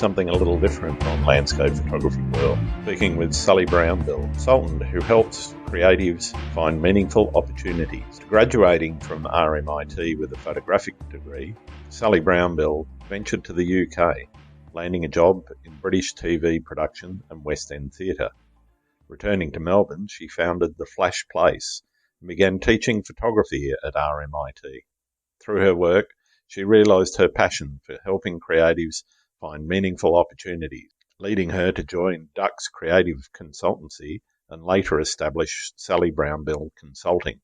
something a little different on Landscape Photography World, speaking with Sally Brownbill, consultant who helps creatives find meaningful opportunities. Graduating from RMIT with a photographic degree, Sally Brownbill ventured to the UK, landing a job in British TV production and West End theatre. Returning to Melbourne, she founded The Flash Place and began teaching photography at RMIT. Through her work, she realised her passion for helping creatives find meaningful opportunities, leading her to join Dux Creative Consultancy and later establish Sally Brownbill Consulting.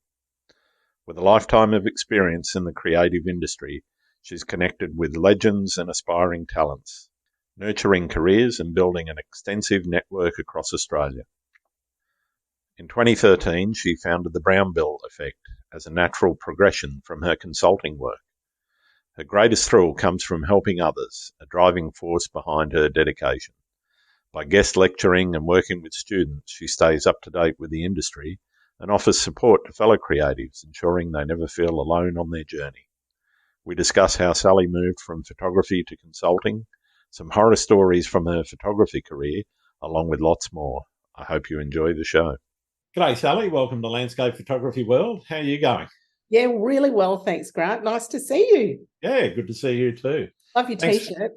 With a lifetime of experience in the creative industry, she's connected with legends and aspiring talents, nurturing careers and building an extensive network across Australia. In 2013, she founded the Brownbill Effect as a natural progression from her consulting work. Her greatest thrill comes from helping others, a driving force behind her dedication. By guest lecturing and working with students, she stays up to date with the industry and offers support to fellow creatives, ensuring they never feel alone on their journey. We discuss how Sally moved from photography to consulting, some horror stories from her photography career, along with lots more. I hope you enjoy the show. G'day, Sally. Welcome to Landscape Photography World. How are you going? Yeah, really well, thanks, Grant. Nice to see you. Yeah, good to see you too. Love your T-shirt.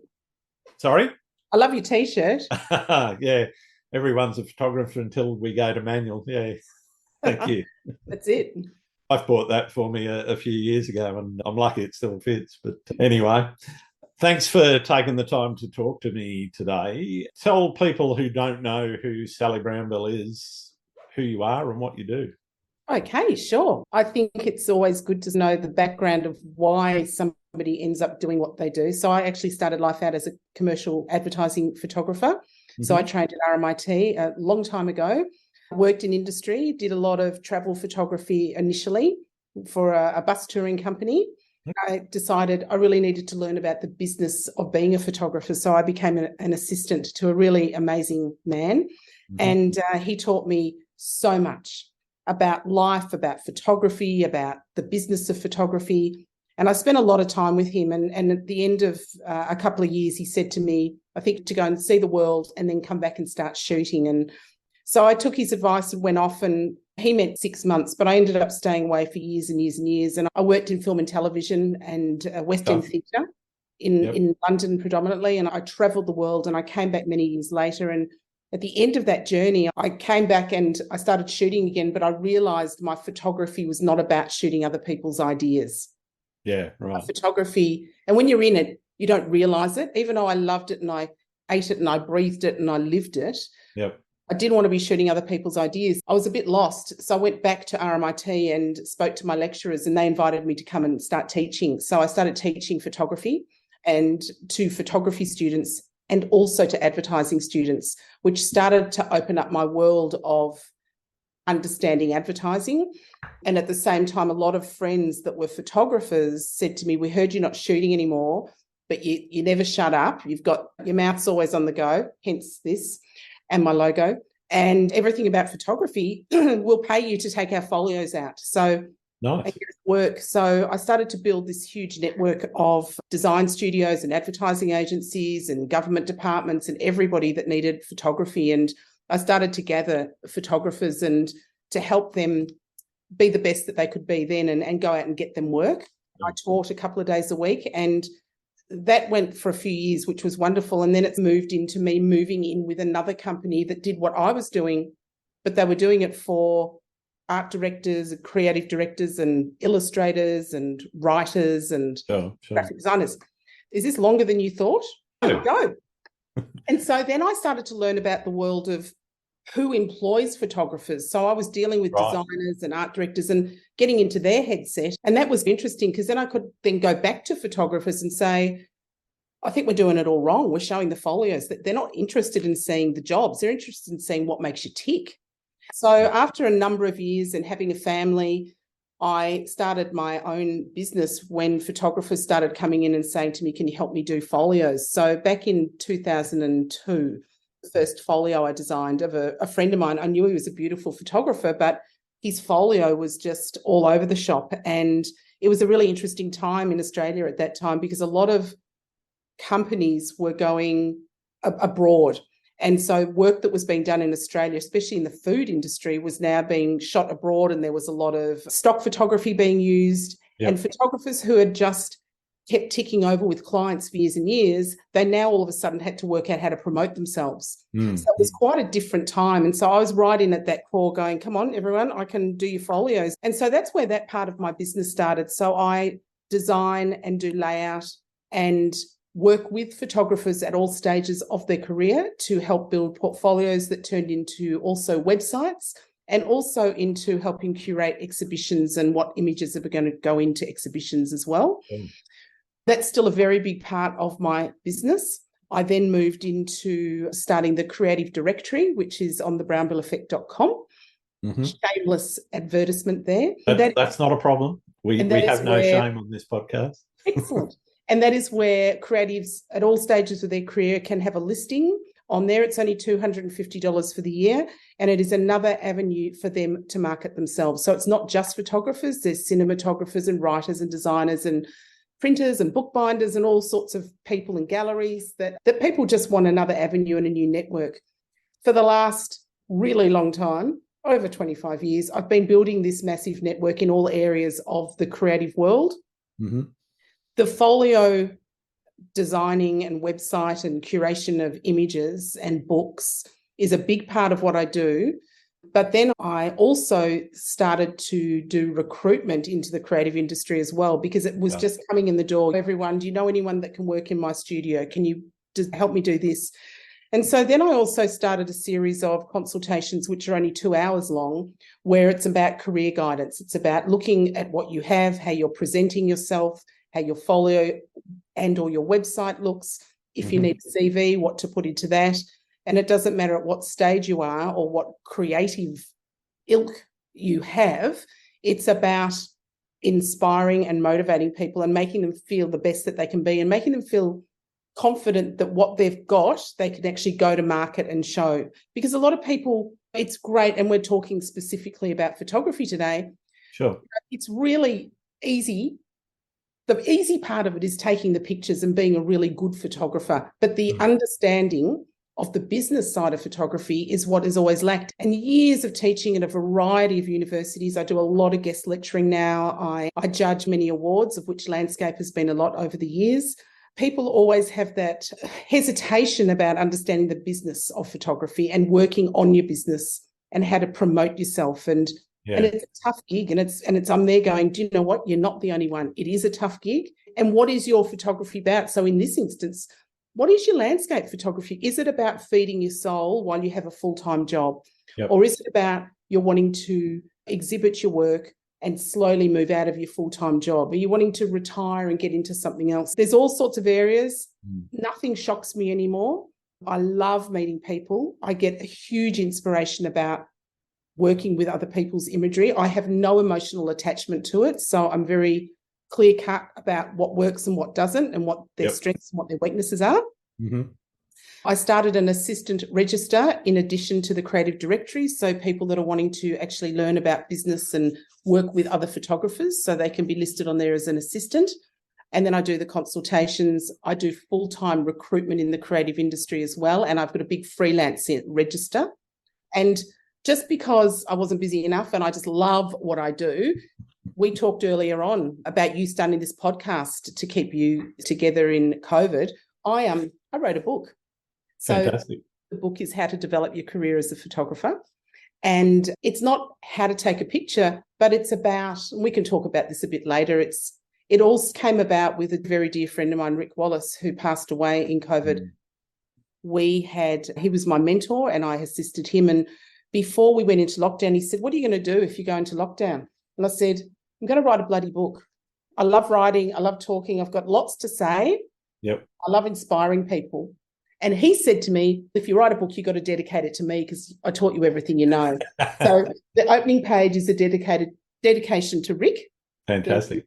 Sorry? I love your T-shirt. Yeah, everyone's a photographer until we go to manual. Yeah, thank you. That's it. I've bought that for me a few years ago and I'm lucky it still fits. But anyway, thanks for taking the time to talk to me today. Tell people who don't know who Sally Brownbill is, who you are and what you do. Okay, sure. I think it's always good to know the background of why somebody ends up doing what they do. So I actually started life out as a commercial advertising photographer. Mm-hmm. So I trained at RMIT a long time ago, worked in industry, did a lot of travel photography initially for a bus touring company. Mm-hmm. I decided I really needed to learn about the business of being a photographer. So I became an assistant to a really amazing man. Mm-hmm. And he taught me so much about life, about photography, about the business of photography. And I spent a lot of time with him. And at the end of a couple of years, he said to me, I think to go and see the world and then come back and start shooting. And so I took his advice and went off, and he meant 6 months, but I ended up staying away for years and years and years. And I worked in film and television and West End theatre in London predominantly. And I travelled the world, and I came back many years later. And at the end of that journey, I came back and I started shooting again, but I realised my photography was not about shooting other people's ideas. Yeah, right. My photography, and when you're in it, you don't realise it. Even though I loved it and I ate it and I breathed it and I lived it, I didn't want to be shooting other people's ideas. I was a bit lost. So I went back to RMIT and spoke to my lecturers, and they invited me to come and start teaching. So I started teaching photography and to photography students and also to advertising students, which started to open up my world of understanding advertising. And at the same time, a lot of friends that were photographers said to me, we heard you're not shooting anymore, but you never shut up. You've got your mouth's always on the go, hence this and my logo. And everything about photography will pay you to take our folios out. So nice. Work. So I started to build this huge network of design studios and advertising agencies and government departments and everybody that needed photography. And I started to gather photographers and to help them be the best that they could be then and go out and get them work. I taught a couple of days a week, and that went for a few years, which was wonderful. And then it's moved into me moving in with another company that did what I was doing, but they were doing it for art directors, creative directors and illustrators and writers and graphic designers. Is this longer than you thought? Yeah. Go. And so then I started to learn about the world of who employs photographers. So I was dealing with designers and art directors and getting into their headset. And that was interesting because then I could then go back to photographers and say, I think we're doing it all wrong. We're showing the folios. That they're not interested in seeing the jobs. They're interested in seeing what makes you tick. So after a number of years and having a family, I started my own business when photographers started coming in and saying to me, can you help me do folios? So back in 2002, the first folio I designed of a friend of mine, I knew he was a beautiful photographer, but his folio was just all over the shop. And it was a really interesting time in Australia at that time because a lot of companies were going abroad. And so work that was being done in Australia, especially in the food industry, was now being shot abroad, and there was a lot of stock photography being used. Yep. And photographers who had just kept ticking over with clients for years and years, they now all of a sudden had to work out how to promote themselves. So it was quite a different time. And so I was right in at that core going, come on, everyone, I can do your folios. And so that's where that part of my business started. So I design and do layout and work with photographers at all stages of their career to help build portfolios that turned into also websites and also into helping curate exhibitions and what images are going to go into exhibitions as well. That's still a very big part of my business. I then moved into starting the creative directory, which is on the brownbilleffect.com. Shameless advertisement there. That's not a problem. We have no shame on this podcast. Excellent. And that is where creatives at all stages of their career can have a listing on there. It's only $250 for the year, and it is another avenue for them to market themselves. So it's not just photographers, there's cinematographers and writers and designers and printers and bookbinders and all sorts of people and galleries that people just want another avenue and a new network. For the last really long time, over 25 years, I've been building this massive network in all areas of the creative world. The folio designing and website and curation of images and books is a big part of what I do. But then I also started to do recruitment into the creative industry as well, because it was just coming in the door. Everyone, do you know anyone that can work in my studio? Can you just help me do this? And so then I also started a series of consultations, which are only 2 hours long, where it's about career guidance. It's about looking at what you have, how you're presenting yourself, how your folio and or your website looks. If you need a CV, what to put into that. And it doesn't matter at what stage you are or what creative ilk you have. It's about inspiring and motivating people and making them feel the best that they can be and making them feel confident that what they've got, they can actually go to market and show. Because a lot of people, it's great, and we're talking specifically about photography today. Sure. It's really easy. The easy part of it is taking the pictures and being a really good photographer. But the understanding of the business side of photography is what is always lacked. And years of teaching at a variety of universities. I do a lot of guest lecturing now. I judge many awards, of which landscape has been a lot over the years. People always have that hesitation about understanding the business of photography and working on your business and how to promote yourself. And it's a tough gig, and it's I'm there going, do you know what? You're not the only one. It is a tough gig. And what is your photography about? So in this instance, what is your landscape photography? Is it about feeding your soul while you have a full-time job? Or is it about you're wanting to exhibit your work and slowly move out of your full-time job? Are you wanting to retire and get into something else? There's all sorts of areas. Nothing shocks me anymore. I love meeting people. I get a huge inspiration about working with other people's imagery. I have no emotional attachment to it, so I'm very clear-cut about what works and what doesn't and what their strengths and what their weaknesses are. I started an assistant register in addition to the creative directory, so people that are wanting to actually learn about business and work with other photographers, so they can be listed on there as an assistant. And then I do the consultations. I do full-time recruitment in the creative industry as well, and I've got a big freelance register. And just because I wasn't busy enough and I just love what I do, we talked earlier on about you starting this podcast to keep you together in COVID. I wrote a book. So Fantastic. The book is How to Develop Your Career as a Photographer. And it's not how to take a picture, but it's about, and we can talk about this a bit later, it all came about with a very dear friend of mine, Rick Wallace, who passed away in COVID. He was my mentor and I assisted him. And before we went into lockdown, he said, what are you going to do if you go into lockdown? And I said, I'm going to write a bloody book. I love writing. I love talking. I've got lots to say. I love inspiring people. And he said to me, if you write a book, you've got to dedicate it to me because I taught you everything you know. So the opening page is a dedication to Rick. Fantastic.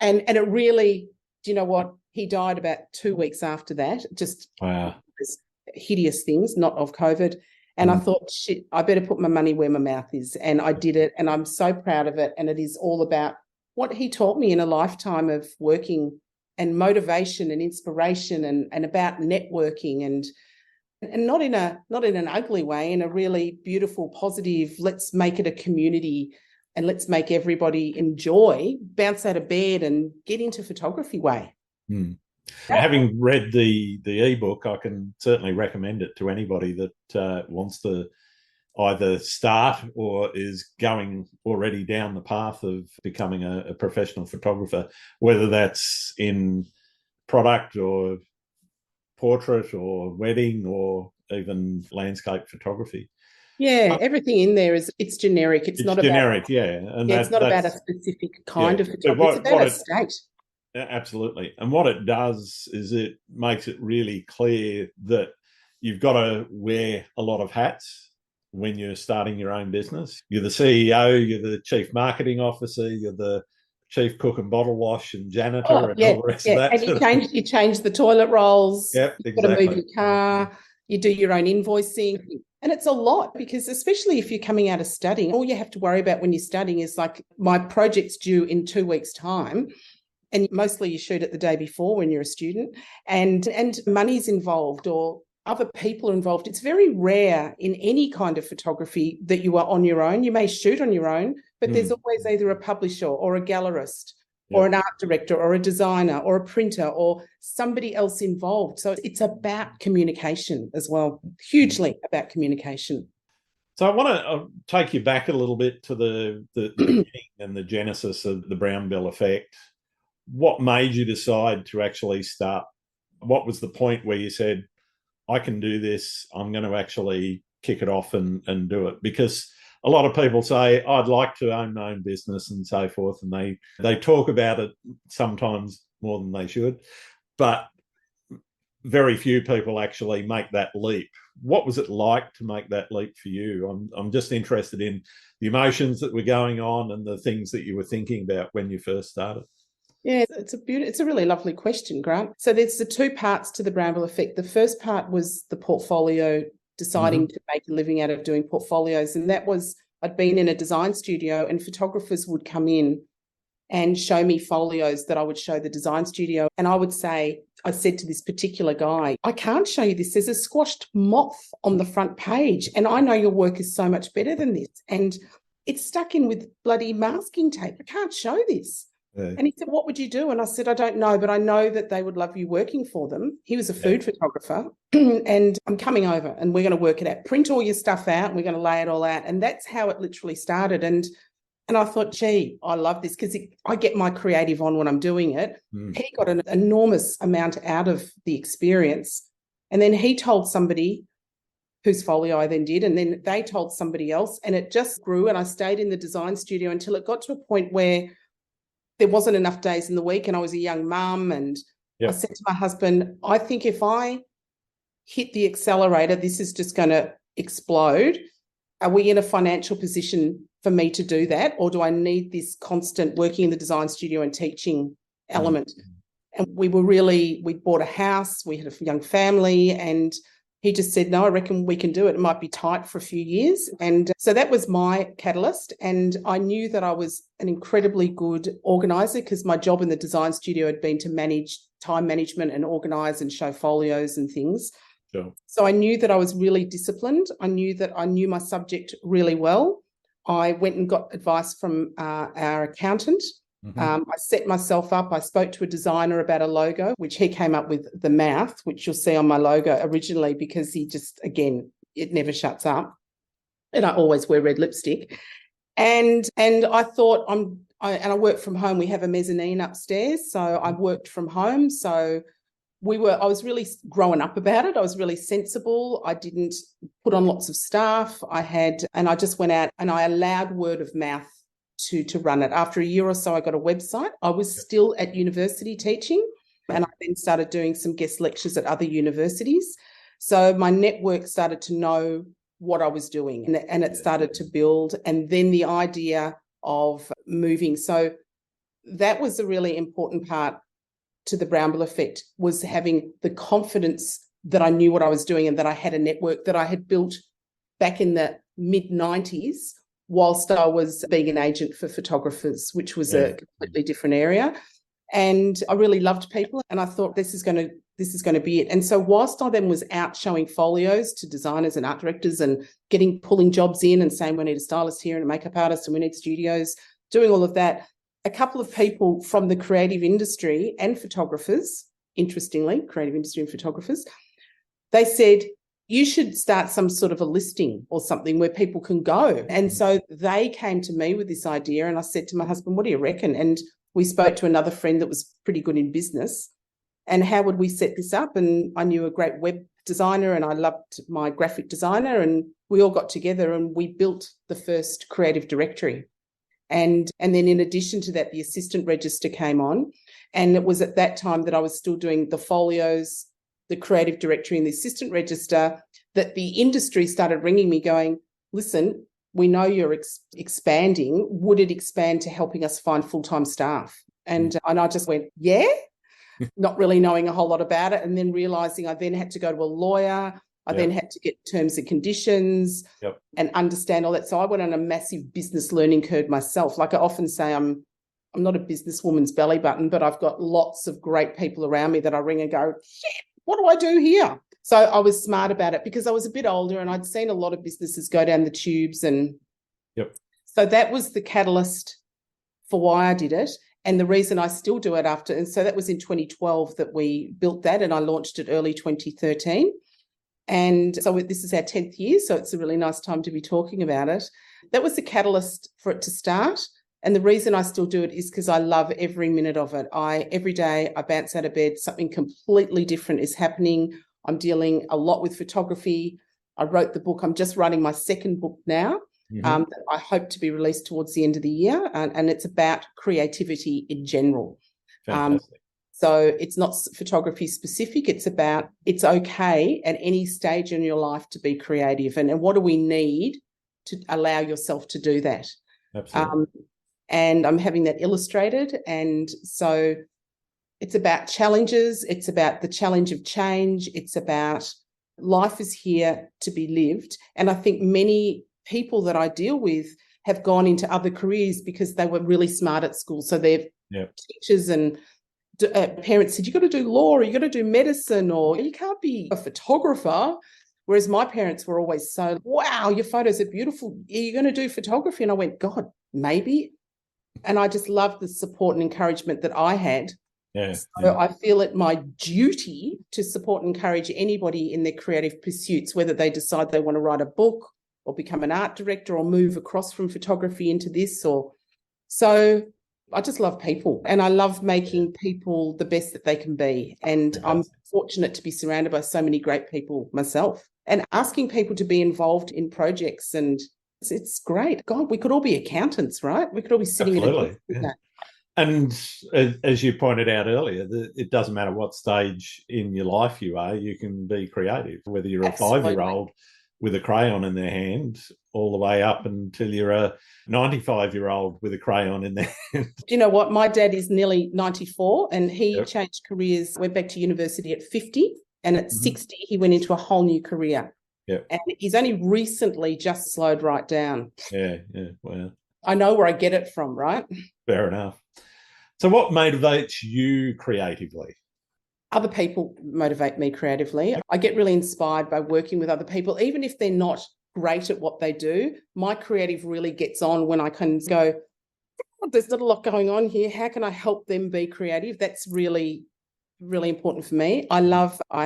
And it really, do you know what? He died about 2 weeks after that. Just hideous things, not of COVID. And I thought, shit, I better put my money where my mouth is. And I did it. And I'm so proud of it. And it is all about what he taught me in a lifetime of working and motivation and inspiration and about networking. And and not in an ugly way, in a really beautiful, positive, let's make it a community and let's make everybody enjoy, bounce out of bed and get into photography way. Having read the ebook, I can certainly recommend it to anybody that wants to either start or is going already down the path of becoming a professional photographer, whether that's in product or portrait or wedding or even landscape photography. Yeah, everything in there it's generic. It's not generic, about, and it's not about a specific kind of photography. It's about a state. Absolutely. And what it does is it makes it really clear that you've got to wear a lot of hats when you're starting your own business. You're the CEO, you're the chief marketing officer, you're the chief cook and bottle wash and janitor all the rest of that. And you change the toilet rolls. Yep, exactly. You've got to move your car. You do your own invoicing. And it's a lot, because especially if you're coming out of studying, all you have to worry about when you're studying is like, my project's due in 2 weeks' time. And mostly you shoot it the day before when you're a student, and money's involved or other people are involved. It's very rare in any kind of photography that you are on your own. You may shoot on your own, but there's always either a publisher or a gallerist or an art director or a designer or a printer or somebody else involved. So it's about communication as well, hugely about communication. So I want to take you back a little bit to the beginning and the genesis of the Brownbill Effect. What made you decide to actually start? What was the point where you said, I can do this, I'm going to actually kick it off and do it? Because a lot of people say, I'd like to own my own business and so forth, and they talk about it sometimes more than they should, but very few people actually make that leap. What was it like to make that leap for you? I'm just interested in the emotions that were going on and the things that you were thinking about when you first started. Yeah, it's a really lovely question, Grant. So there's the two parts to the Brownbill Effect. The first part was the portfolio, deciding to make a living out of doing portfolios. And that was, I'd been in a design studio and photographers would come in and show me folios that I would show the design studio. And I said to this particular guy, I can't show you this. There's a squashed moth on the front page. And I know your work is so much better than this. And it's stuck in with bloody masking tape. I can't show this. Yeah. And he said, what would you do? And I said, I don't know, but I know that they would love you working for them. He was a food photographer and I'm coming over and we're going to work it out. Print all your stuff out and we're going to lay it all out. And that's how it literally started. And I thought, gee, I love this because I get my creative on when I'm doing it. He got an enormous amount out of the experience. And then he told somebody whose folio I then did, and then they told somebody else, and it just grew. And I stayed in the design studio until it got to a point where there wasn't enough days in the week and I was a young mum. And I said to my husband, I think if I hit the accelerator, this is just going to explode. Are we in a financial position for me to do that? Or do I need this constant working in the design studio and teaching element? And we bought a house, we had a young family, and he just said, no, I reckon we can do it. It might be tight for a few years. And so that was my catalyst. And I knew that I was an incredibly good organizer because my job in the design studio had been to manage time management and organize and show folios and things. Sure. So I knew that I was really disciplined. I knew that I knew my subject really well. I went and got advice from our accountant. I set myself up. I spoke to a designer about a logo, which he came up with the mouth, which you'll see on my logo originally, because he just, again, it never shuts up. And I always wear red lipstick. And I thought, I work from home. We have a mezzanine upstairs. So I worked from home. So I was really growing up about it. I was really sensible. I didn't put on lots of staff. I just went out and I allowed word of mouth to run it. After a year or so, I got a website. I was still at university teaching, and I then started doing some guest lectures at other universities. So my network started to know what I was doing, and it started to build. And then the idea of moving. So that was a really important part to the Brownbill Effect, was having the confidence that I knew what I was doing and that I had a network that I had built back in the mid-90s whilst I was being an agent for photographers, which was a completely different area. And I really loved people, and I thought this is going to be it. And so whilst I then was out showing folios to designers and art directors and pulling jobs in and saying we need a stylist here and a makeup artist and we need studios, doing all of that, a couple of people from the creative industry and photographers, interestingly, creative industry and photographers, they said, you should start some sort of a listing or something where people can go. And so they came to me with this idea, and I said to my husband, what do you reckon? And we spoke to another friend that was pretty good in business. And how would we set this up? And I knew a great web designer, and I loved my graphic designer, and we all got together and we built the first creative directory. And then in addition to that, the assistant register came on. And it was at that time that I was still doing the folios, the creative directory and the assistant register, that the industry started ringing me going, listen, we know you're expanding. Would it expand to helping us find full-time staff? And I just went, yeah, not really knowing a whole lot about it. And then realising I then had to go to a lawyer. I then had to get terms and conditions and understand all that. So I went on a massive business learning curve myself. Like I often say, I'm not a businesswoman's belly button, but I've got lots of great people around me that I ring and go, shit, what do I do here? So I was smart about it because I was a bit older and I'd seen a lot of businesses go down the tubes. And so that was the catalyst for why I did it. And the reason I still do it after. And so that was in 2012 that we built that, and I launched it early 2013. And so this is our 10th year. So it's a really nice time to be talking about it. That was the catalyst for it to start. And the reason I still do it is because I love every minute of it. Every day I bounce out of bed, something completely different is happening. I'm dealing a lot with photography. I wrote the book. I'm just writing my second book now. That I hope to be released towards the end of the year. And it's about creativity in general. Fantastic. So it's not photography specific. It's about it's okay at any stage in your life to be creative. And what do we need to allow yourself to do that? Absolutely. And I'm having that illustrated. And so it's about challenges. It's about the challenge of change. It's about life is here to be lived. And I think many people that I deal with have gone into other careers because they were really smart at school. So they're teachers and parents said, you've got to do law or you've got to do medicine or you can't be a photographer. Whereas my parents were always so, wow, your photos are beautiful. Are you going to do photography? And I went, God, maybe. And I just loved the support and encouragement that I had. So I feel it my duty to support and encourage anybody in their creative pursuits, whether they decide they want to write a book or become an art director or move across from photography into this. So I just love people, and I love making people the best that they can be. And I'm fortunate to be surrounded by so many great people myself, and asking people to be involved in projects. And it's great. God, we could all be accountants, right? We could all be sitting in a desk. And as you pointed out earlier, it doesn't matter what stage in your life you are, you can be creative, whether you're a 5-year-old with a crayon in their hand all the way up until you're a 95-year-old with a crayon in their hand. Do you know what? My dad is nearly 94 and he changed careers, went back to university at 50, and at 60 he went into a whole new career. And he's only recently just slowed right down. Wow. I know where I get it from, right? Fair enough. So what motivates you creatively? Other people motivate me creatively. I get really inspired by working with other people, even if they're not great at what they do. My creative really gets on when I can go, oh, there's not a lot going on here. How can I help them be creative? That's really, really important for me. I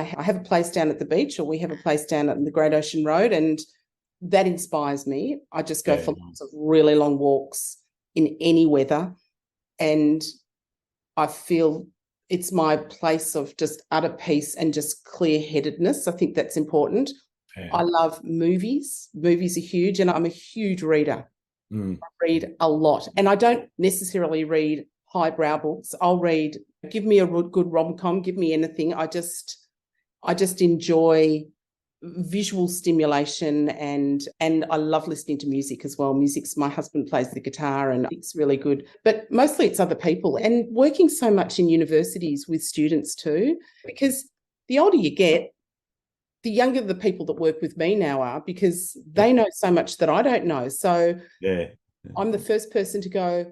have a place down at the beach, or we have a place down at the Great Ocean Road, and that inspires me. I just go for lots of really long walks in any weather, and I feel it's my place of just utter peace and just clear-headedness. I think that's important. I love movies. Movies are huge, and I'm a huge reader. I read a lot, and I don't necessarily read highbrow books. I'll read, give me a good rom-com, give me anything. I just enjoy visual stimulation, and I love listening to music as well. My husband plays the guitar and it's really good, but mostly it's other people, and working so much in universities with students too, because the older you get, the younger the people that work with me now are, because they know so much that I don't know. So I'm the first person to go,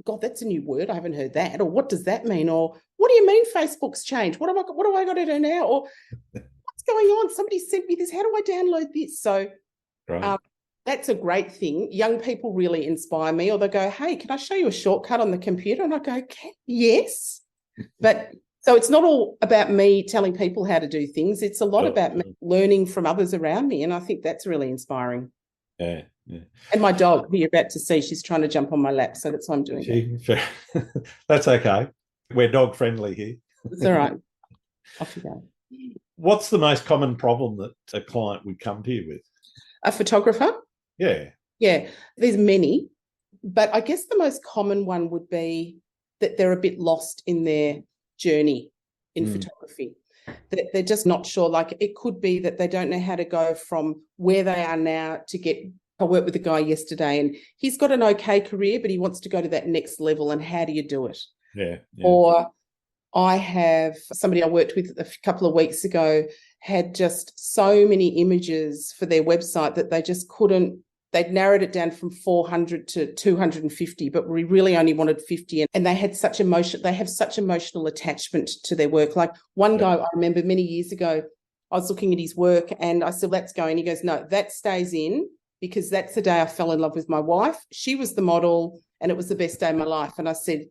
God, that's a new word. I haven't heard that. Or what does that mean? Or what do you mean Facebook's changed? What do I got to do now? Or what's going on? Somebody sent me this. How do I download this? So that's a great thing. Young people really inspire me, or they go, hey, can I show you a shortcut on the computer? And I go, yes. But so it's not all about me telling people how to do things. It's a lot about me learning from others around me. And I think that's really inspiring. Yeah. And my dog, who you're about to see, she's trying to jump on my lap. So that's why I'm doing it. That's okay. We're dog friendly here. It's all right. Off you go. What's the most common problem that a client would come to you with? A photographer? Yeah. Yeah, there's many. But I guess the most common one would be that they're a bit lost in their journey in photography. That they're just not sure. Like, it could be that they don't know how to go from where they are now to get. I worked with a guy yesterday and he's got an okay career, but he wants to go to that next level. And how do you do it? Yeah. Or I have somebody I worked with a couple of weeks ago had just so many images for their website that they just couldn't. They'd narrowed it down from 400 to 250, but we really only wanted 50. And they had such emotion. They have such emotional attachment to their work. Like one guy I remember many years ago, I was looking at his work and I said, let's go. And he goes, no, that stays in because that's the day I fell in love with my wife. She was the model and it was the best day of my life. And I said,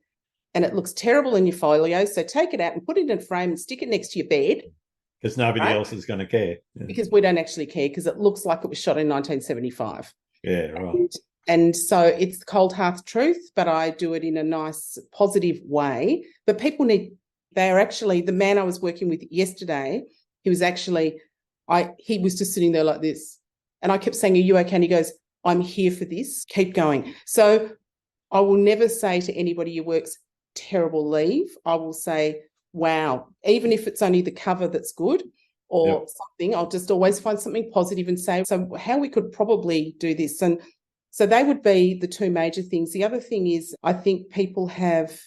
and it looks terrible in your folio, so take it out and put it in a frame and stick it next to your bed. Because nobody else is going to care. Yeah. Because we don't actually care because it looks like it was shot in 1975. Yeah, right. And so it's the cold hard truth, but I do it in a nice, positive way. But people they're actually, the man I was working with yesterday, he was actually, he was just sitting there like this. And I kept saying, are you okay? And he goes, I'm here for this. Keep going. So I will never say to anybody who works, terrible, leave. I will say, wow, even if it's only the cover that's good or something, I'll just always find something positive and say, so how we could probably do this. And so they would be the two major things. The other thing is I think people have,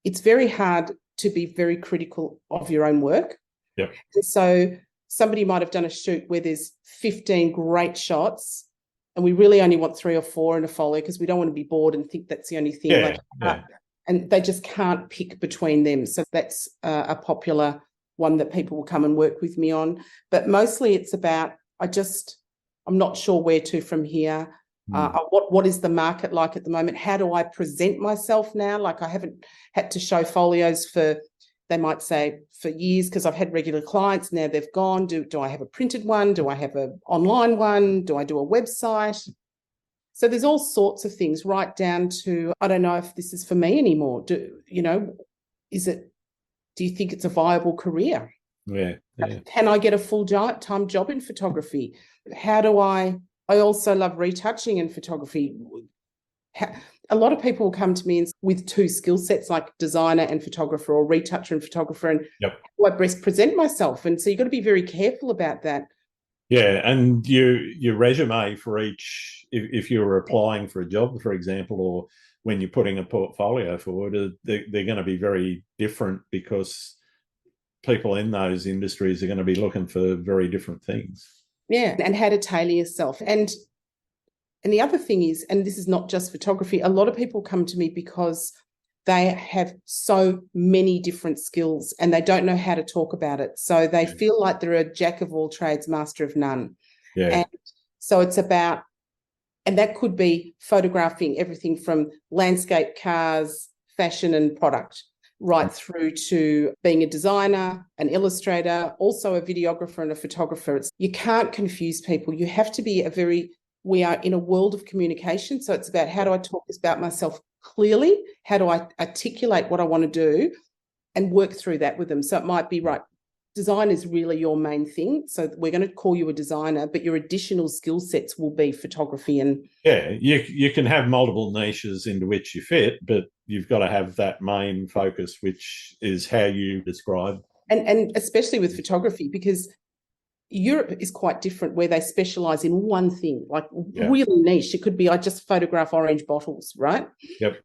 it's very hard to be very critical of your own work. Yep. And so somebody might have done a shoot where there's 15 great shots and we really only want 3 or 4 in a folio because we don't want to be bored and think that's the only thing. And they just can't pick between them. So that's a popular one that people will come and work with me on. But mostly it's about, I'm not sure where to from here. What is the market like at the moment? How do I present myself now? Like I haven't had to show folios for, they might say, for years because I've had regular clients. Now they've gone. Do I have a printed one? Do I have an online one? Do I do a website? So there's all sorts of things right down to, I don't know if this is for me anymore. Do you think it's a viable career? Yeah. Can I get a full-time job in photography? How do I also love retouching in photography. A lot of people will come to me with 2 skill sets, like designer and photographer or retoucher and photographer, and how do I best present myself? And so you've got to be very careful about that. Yeah, and your resume for each, if you're applying for a job, for example, or when you're putting a portfolio forward, they're going to be very different because people in those industries are going to be looking for very different things. Yeah, and how to tailor yourself. And the other thing is, and this is not just photography, a lot of people come to me because they have so many different skills and they don't know how to talk about it. So they feel like they're a jack of all trades, master of none. Yeah. And so it's about, and that could be photographing everything from landscape, cars, fashion and product, right through to being a designer, an illustrator, also a videographer and a photographer. You can't confuse people. You have to be we are in a world of communication. So it's about how do I talk about myself clearly? How do I articulate what I want to do and work through that with them? So it might be, right, design is really your main thing. So we're going to call you a designer, but your additional skill sets will be photography. And yeah, you can have multiple niches into which you fit, but you've got to have that main focus, which is how you describe. And especially with photography, because Europe is quite different where they specialise in one thing, like really niche. It could be, I just photograph orange bottles, right? Yep.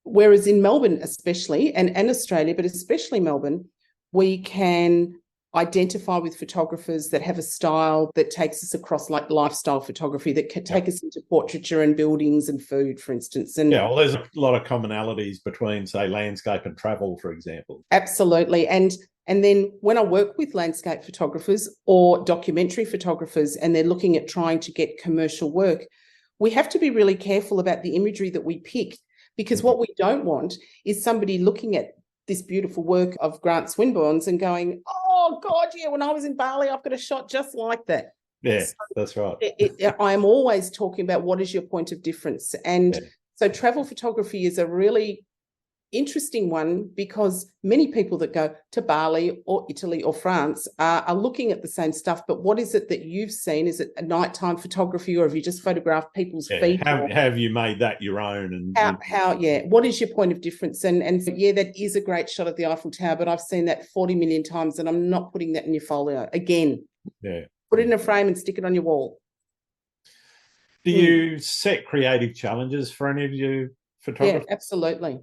Whereas in Melbourne especially, and Australia, but especially Melbourne, we can identify with photographers that have a style that takes us across like lifestyle photography that can take us into portraiture and buildings and food, for instance. And well, there's a lot of commonalities between, say, landscape and travel, for example. Absolutely. And then when I work with landscape photographers or documentary photographers and they're looking at trying to get commercial work, we have to be really careful about the imagery that we pick, because what we don't want is somebody looking at this beautiful work of Grant Swinburne's and going, oh, God, yeah, when I was in Bali, I've got a shot just like that. Yeah, so that's right. I am always talking about what is your point of difference. And so travel photography is a really interesting one, because many people that go to Bali or Italy or France are looking at the same stuff. But what is it that you've seen? Is it a nighttime photography, or have you just photographed people's feet? Have you made that your own? And what is your point of difference? And so, that is a great shot of the Eiffel Tower, but I've seen that 40 million times, and I'm not putting that in your folio again. Yeah, put it in a frame and stick it on your wall. Do you set creative challenges for any of your photographers? Yeah, absolutely.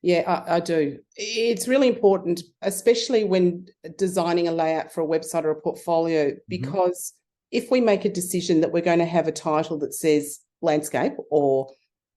Yeah, I do. It's really important, especially when designing a layout for a website or a portfolio, because if we make a decision that we're going to have a title that says landscape or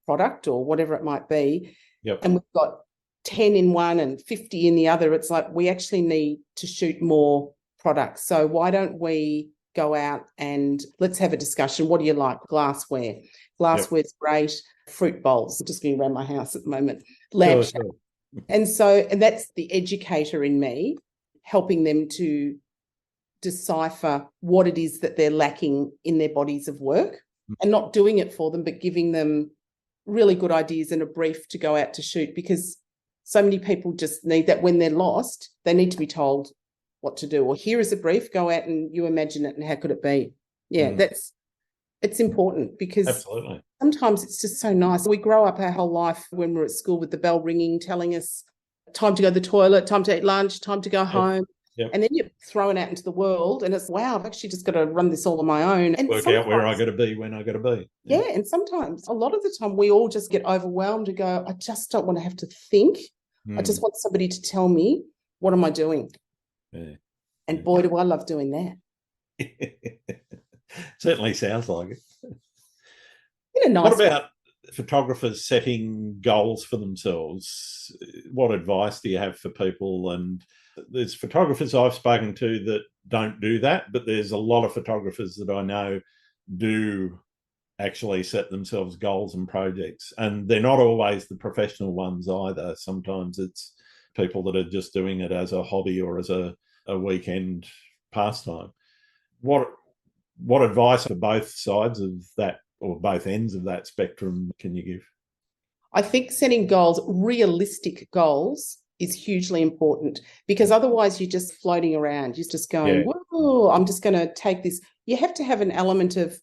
product or whatever it might be, and we've got 10 in one and 50 in the other, it's like we actually need to shoot more products. So why don't we go out and let's have a discussion. What do you like? Glassware. Glassware's great. Fruit bowls. I'm just going around my house at the moment. Lampshade. Sure. And that's the educator in me, helping them to decipher what it is that they're lacking in their bodies of work, and not doing it for them, but giving them really good ideas and a brief to go out to shoot, because so many people just need that. When they're lost, they need to be told what to do, or here is a brief, go out and you imagine it and how could it be. It's important, because absolutely sometimes it's just so nice. We grow up our whole life when we're at school with the bell ringing, telling us time to go to the toilet, time to eat lunch, time to go home. And then you're thrown out into the world and it's, wow, I've actually just got to run this all on my own. And work out where I got to be when I got to be. Yeah, and sometimes, a lot of the time, we all just get overwhelmed and go, I just don't want to have to think. I just want somebody to tell me, what am I doing? Yeah. And boy, do I love doing that. Certainly sounds like it. In a nice what about photographers setting goals for themselves? What advice do you have for people? And there's photographers I've spoken to that don't do that, but there's a lot of photographers that I know do actually set themselves goals and projects. And they're not always the professional ones either. Sometimes it's people that are just doing it as a hobby or as a weekend pastime. What advice for both sides of that, or both ends of that spectrum, can you give? I think setting goals, realistic goals, is hugely important, because otherwise you're just floating around. You're just going, whoa, I'm just going to take this. You have to have an element of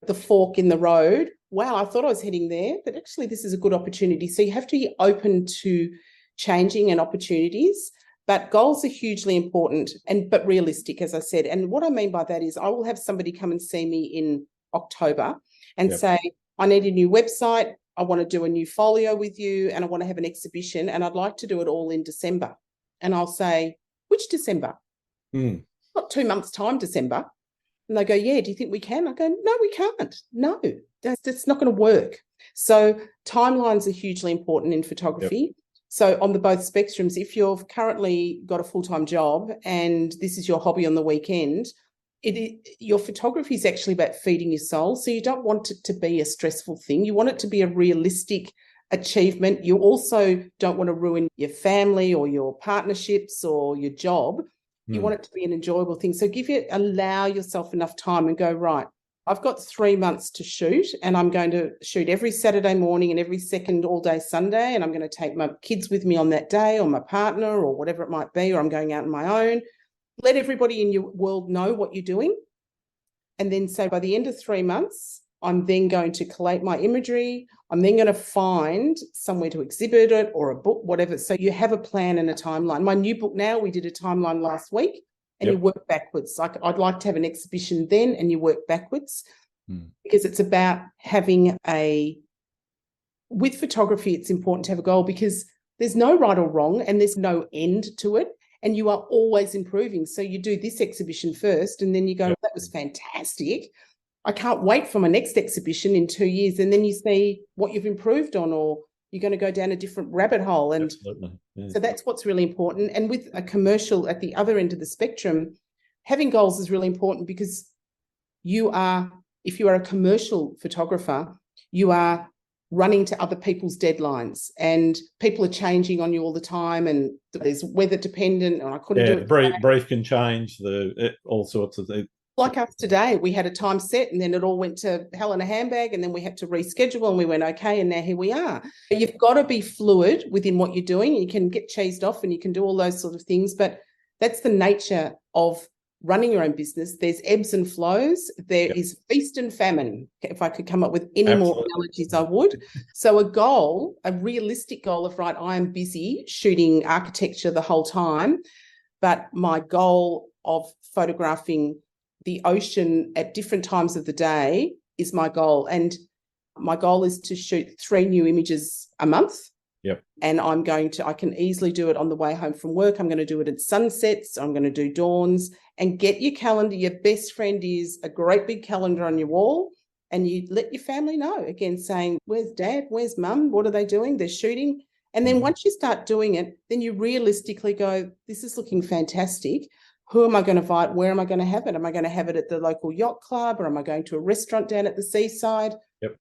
the fork in the road. Wow, I thought I was heading there, but actually this is a good opportunity. So you have to be open to changing and opportunities. But goals are hugely important, but realistic, as I said. And what I mean by that is I will have somebody come and see me in October and say, I need a new website, I want to do a new folio with you, and I want to have an exhibition, and I'd like to do it all in December. And I'll say, which December? Not 2 months' time, December. And they go, yeah, do you think we can? I go, no, we can't. No, that's not going to work. So timelines are hugely important in photography. So on the both spectrums, if you've currently got a full-time job and this is your hobby on the weekend, your photography is actually about feeding your soul. So you don't want it to be a stressful thing. You want it to be a realistic achievement. You also don't want to ruin your family or your partnerships or your job. You want it to be an enjoyable thing. So allow yourself enough time and go, right, I've got 3 months to shoot, and I'm going to shoot every Saturday morning and every second all day Sunday, and I'm going to take my kids with me on that day, or my partner, or whatever it might be, or I'm going out on my own. Let everybody in your world know what you're doing. And then say by the end of 3 months, I'm then going to collate my imagery. I'm then going to find somewhere to exhibit it, or a book, whatever. So you have a plan and a timeline. My new book now, we did a timeline last week. And you work backwards. Like, I'd like to have an exhibition then, and you work backwards, because it's about having with photography, it's important to have a goal, because there's no right or wrong and there's no end to it. and you are always improving. So you do this exhibition first, and then you go, Yep. that was fantastic. I can't wait for my next exhibition in 2 years. And then you see what you've improved on, or you're going to go down a different rabbit hole. And Absolutely. Yeah. so that's what's really important. And with a commercial at the other end of the spectrum, having goals is really important, because if you are a commercial photographer, you are running to other people's deadlines, and people are changing on you all the time, and there's weather dependent, and I couldn't do it. Brief can change, all sorts of things. Like us today, we had a time set, and then it all went to hell in a handbag, and then we had to reschedule, and we went, okay, and now here we are. You've got to be fluid within what you're doing. You can get cheesed off and you can do all those sort of things, but that's the nature of running your own business. There's ebbs and flows. There is feast and famine. If I could come up with any more analogies, I would. So a realistic goal of, right, I am busy shooting architecture the whole time, but my goal of photographing the ocean at different times of the day is my goal. And my goal is to shoot 3 new images a month. Yep. And I can easily do it on the way home from work. I'm going to do it at sunsets. I'm going to do dawns. And get your calendar. Your best friend is a great big calendar on your wall. And you let your family know, again, saying, where's dad? Where's mum? What are they doing? They're shooting. And then once you start doing it, then you realistically go, this is looking fantastic. Who am I going to invite? Where am I going to have it? Am I going to have it at the local yacht club, or am I going to a restaurant down at the seaside? Yep.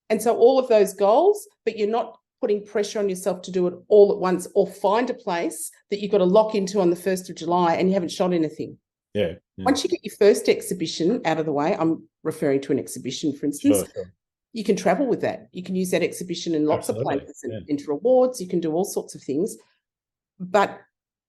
And so all of those goals, but you're not putting pressure on yourself to do it all at once, or find a place that you've got to lock into on the 1st of July and you haven't shot anything. Yeah. Once you get your first exhibition out of the way, I'm referring to an exhibition, for instance, Sure. You can travel with that. You can use that exhibition in lots of places and enter awards. You can do all sorts of things. But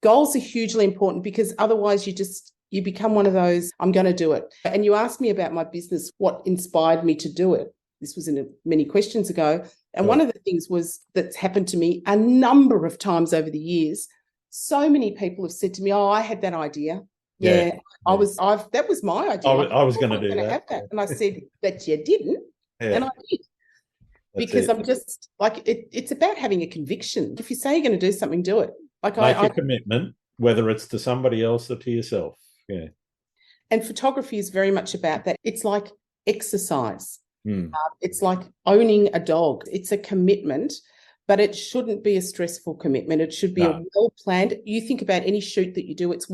goals are hugely important, because otherwise you become one of those, I'm going to do it. And you asked me about my business, what inspired me to do it. This was many questions ago. And one of the things that's happened to me a number of times over the years. So many people have said to me, oh, I had that idea. Yeah. That was my idea. I was going to do that. Have that. And I said, but you didn't. Yeah. And I did. Because I'm just like, it's about having a conviction. If you say you're going to do something, do it. Like Make a commitment, whether it's to somebody else or to yourself. Yeah. And photography is very much about that. It's like exercise. It's like owning a dog. It's a commitment, but it shouldn't be a stressful commitment. It should be a well-planned. You think about any shoot that you do, it's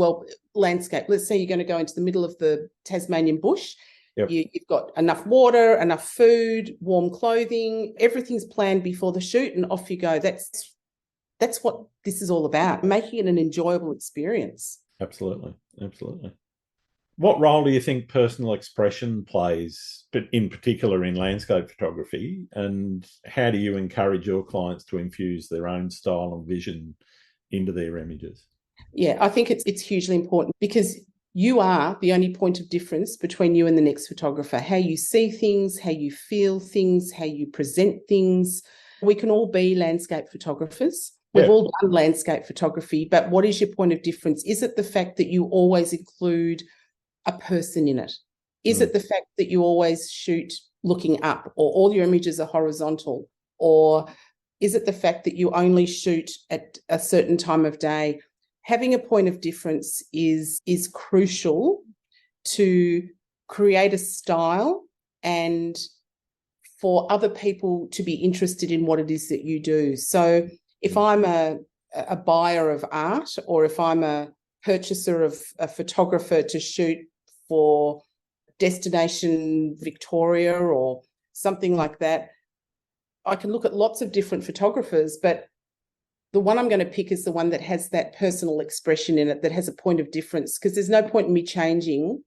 landscape. Let's say you're going to go into the middle of the Tasmanian bush. Yep. You've got enough water, enough food, warm clothing. Everything's planned before the shoot, and off you go. That's what this is all about, making it an enjoyable experience. Absolutely. What role do you think personal expression plays, but in particular in landscape photography, and how do you encourage your clients to infuse their own style and vision into their images? Yeah, I think it's hugely important, because you are the only point of difference between you and the next photographer. How you see things, how you feel things, how you present things. We can all be landscape photographers. We've all done landscape photography, but what is your point of difference? Is it the fact that you always include a person in it? Is it the fact that you always shoot looking up, or all your images are horizontal? Or is it the fact that you only shoot at a certain time of day? Having a point of difference is crucial to create a style and for other people to be interested in what it is that you do. So if I'm a buyer of art, or if I'm a purchaser of a photographer to shoot for Destination Victoria or something like that, I can look at lots of different photographers, but the one I'm going to pick is the one that has that personal expression in it, that has a point of difference, because there's no point in me changing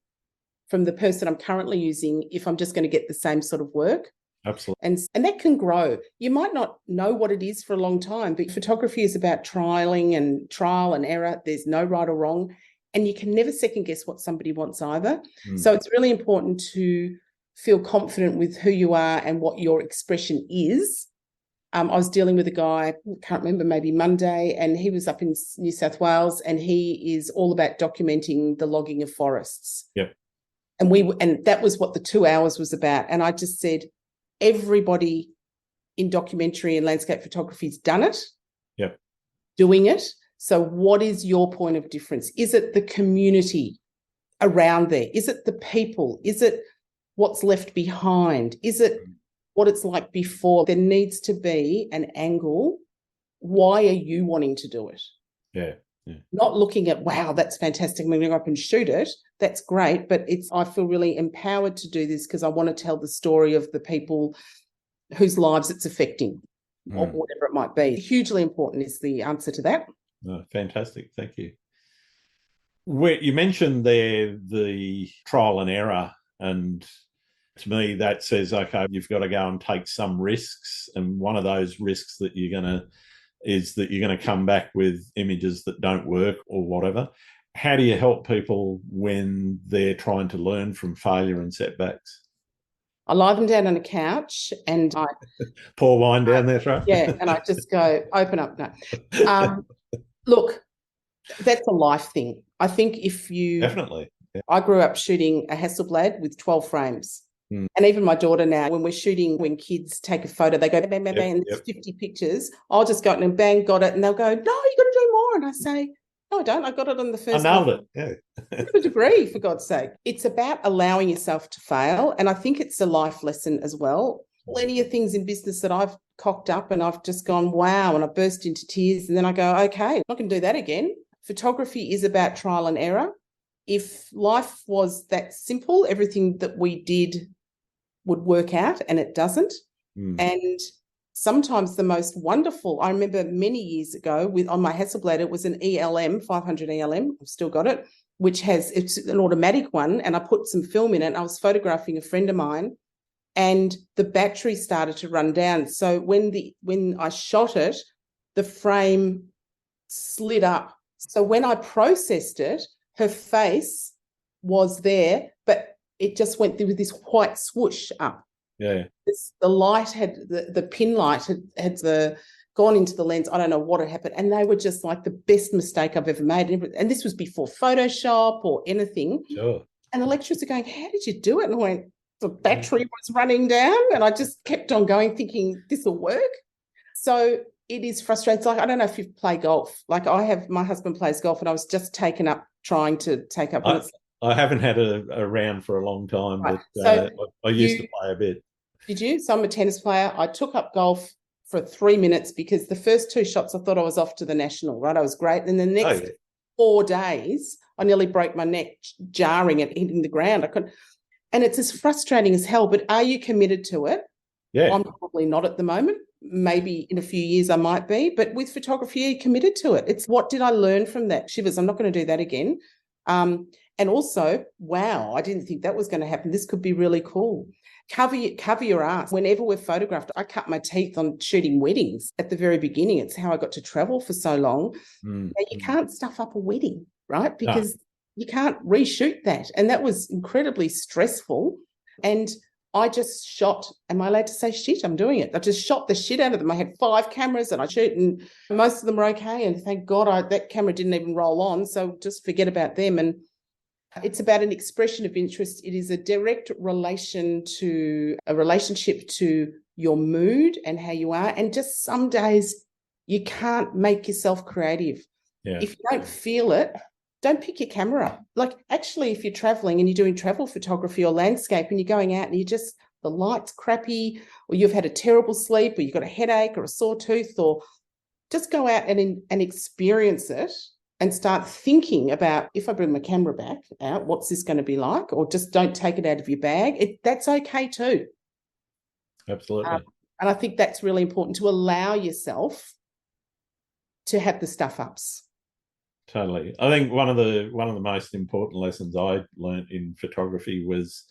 from the person I'm currently using if I'm just going to get the same sort of work. Absolutely. And that can grow. You might not know what it is for a long time, but photography is about trial and error. There's no right or wrong. And you can never second guess what somebody wants either. So it's really important to feel confident with who you are and what your expression is. I was dealing with a guy, I can't remember, maybe Monday, and he was up in New South Wales, and he is all about documenting the logging of forests. Yeah. And that was what the 2 hours was about. And I just said, everybody in documentary and landscape photography has done it. Yeah. Doing it. So what is your point of difference? Is it the community around there? Is it the people? Is it what's left behind? Is it what it's like before? There needs to be an angle. Why are you wanting to do it? Yeah. Yeah. Not looking at, wow, that's fantastic, I'm going to go up and shoot it. That's great. But I feel really empowered to do this because I want to tell the story of the people whose lives it's affecting, or whatever it might be. Hugely important is the answer to that. Oh, fantastic. Thank you. You mentioned there the trial and error, and to me that says, okay, you've got to go and take some risks, and one of those risks that you're going to come back with images that don't work or whatever. How do you help people when they're trying to learn from failure and setbacks? I lie them down on a couch and I pour wine down their throat. Yeah, and I just go, open up. No. Look, that's a life thing. I think if you... Definitely. Yeah. I grew up shooting a Hasselblad with 12 frames. And even my daughter now, when we're shooting, when kids take a photo, they go, bang, bang, bang, and there's 50 pictures. I'll just go and bang, got it. And they'll go, no, you got to do more. And I say, no, I don't. I got it on the first I nailed it. Yeah. I got a degree, for God's sake. It's about allowing yourself to fail. And I think it's a life lesson as well. Plenty of things in business that I've cocked up and I've just gone, wow, and I burst into tears. And then I go, okay, I'm not going to do that again. Photography is about trial and error. If life was that simple, everything that we did would work out, and it doesn't. And sometimes the most wonderful, I remember many years ago on my Hasselblad, it was an ELM, 500 ELM, I've still got it, it's an automatic one, and I put some film in it. I was photographing a friend of mine, and the battery started to run down. So when I shot it, the frame slid up. So when I processed it, her face was there, but it just went through with this white swoosh up. Yeah. The light had, the pin light had gone into the lens. I don't know what had happened. And they were just like the best mistake I've ever made. And this was before Photoshop or anything. Sure. And the lecturers are going, how did you do it? And I went, the battery was running down. And I just kept on going thinking this will work. So it is frustrating. It's like, I don't know if you play golf. Like my husband plays golf, and I was just taken up trying to take up. I haven't had a round for a long time, right. but So I used to play a bit. Did you? So I'm a tennis player. I took up golf for 3 minutes because the first 2 shots I thought I was off to the national, right? I was great. And the next 4 days, I nearly broke my neck jarring and hitting the ground. I couldn't. And it's as frustrating as hell, but are you committed to it? Yeah. I'm probably not at the moment. Maybe in a few years I might be, but with photography, are you committed to it? It's what did I learn from that? Shivers, I'm not going to do that again. And also, wow, I didn't think that was going to happen. This could be really cool. Cover your ass. Whenever we're photographed, I cut my teeth on shooting weddings at the very beginning. It's how I got to travel for so long. Now, you can't stuff up a wedding, right? Because you can't reshoot that. And that was incredibly stressful. And I just shot, am I allowed to say shit? I'm doing it. I just shot the shit out of them. I had 5 cameras and I shoot, and most of them were okay. And thank God that camera didn't even roll on. So just forget about them. And it's about an expression of interest. It is a direct relationship to your mood and how you are. And just some days you can't make yourself creative. Yeah. If you don't feel it, don't pick your camera up. Like, actually, if you're traveling and you're doing travel photography or landscape and you're going out and the light's crappy, or you've had a terrible sleep, or you've got a headache or a sore tooth, or just go out and experience it. And start thinking about, if I bring my camera back out, what's this going to be like? Or just don't take it out of your bag. That's okay too. Absolutely. And I think that's really important, to allow yourself to have the stuff ups. Totally. I think one of the most important lessons I learned in photography was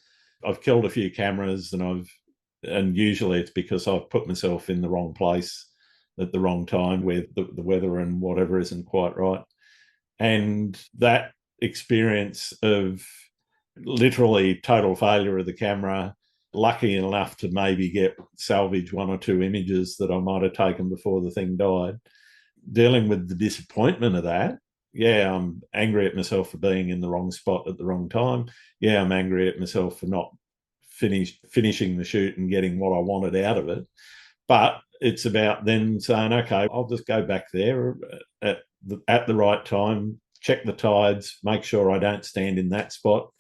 I've killed a few cameras, and usually it's because I've put myself in the wrong place at the wrong time, where the weather and whatever isn't quite right. And that experience of literally total failure of the camera, lucky enough to maybe salvage 1 or 2 images that I might have taken before the thing died, dealing with the disappointment of that. Yeah, I'm angry at myself for being in the wrong spot at the wrong time. Yeah, I'm angry at myself for not finishing the shoot and getting what I wanted out of it. But it's about then saying, okay, I'll just go back there at the right time, check the tides, make sure I don't stand in that spot,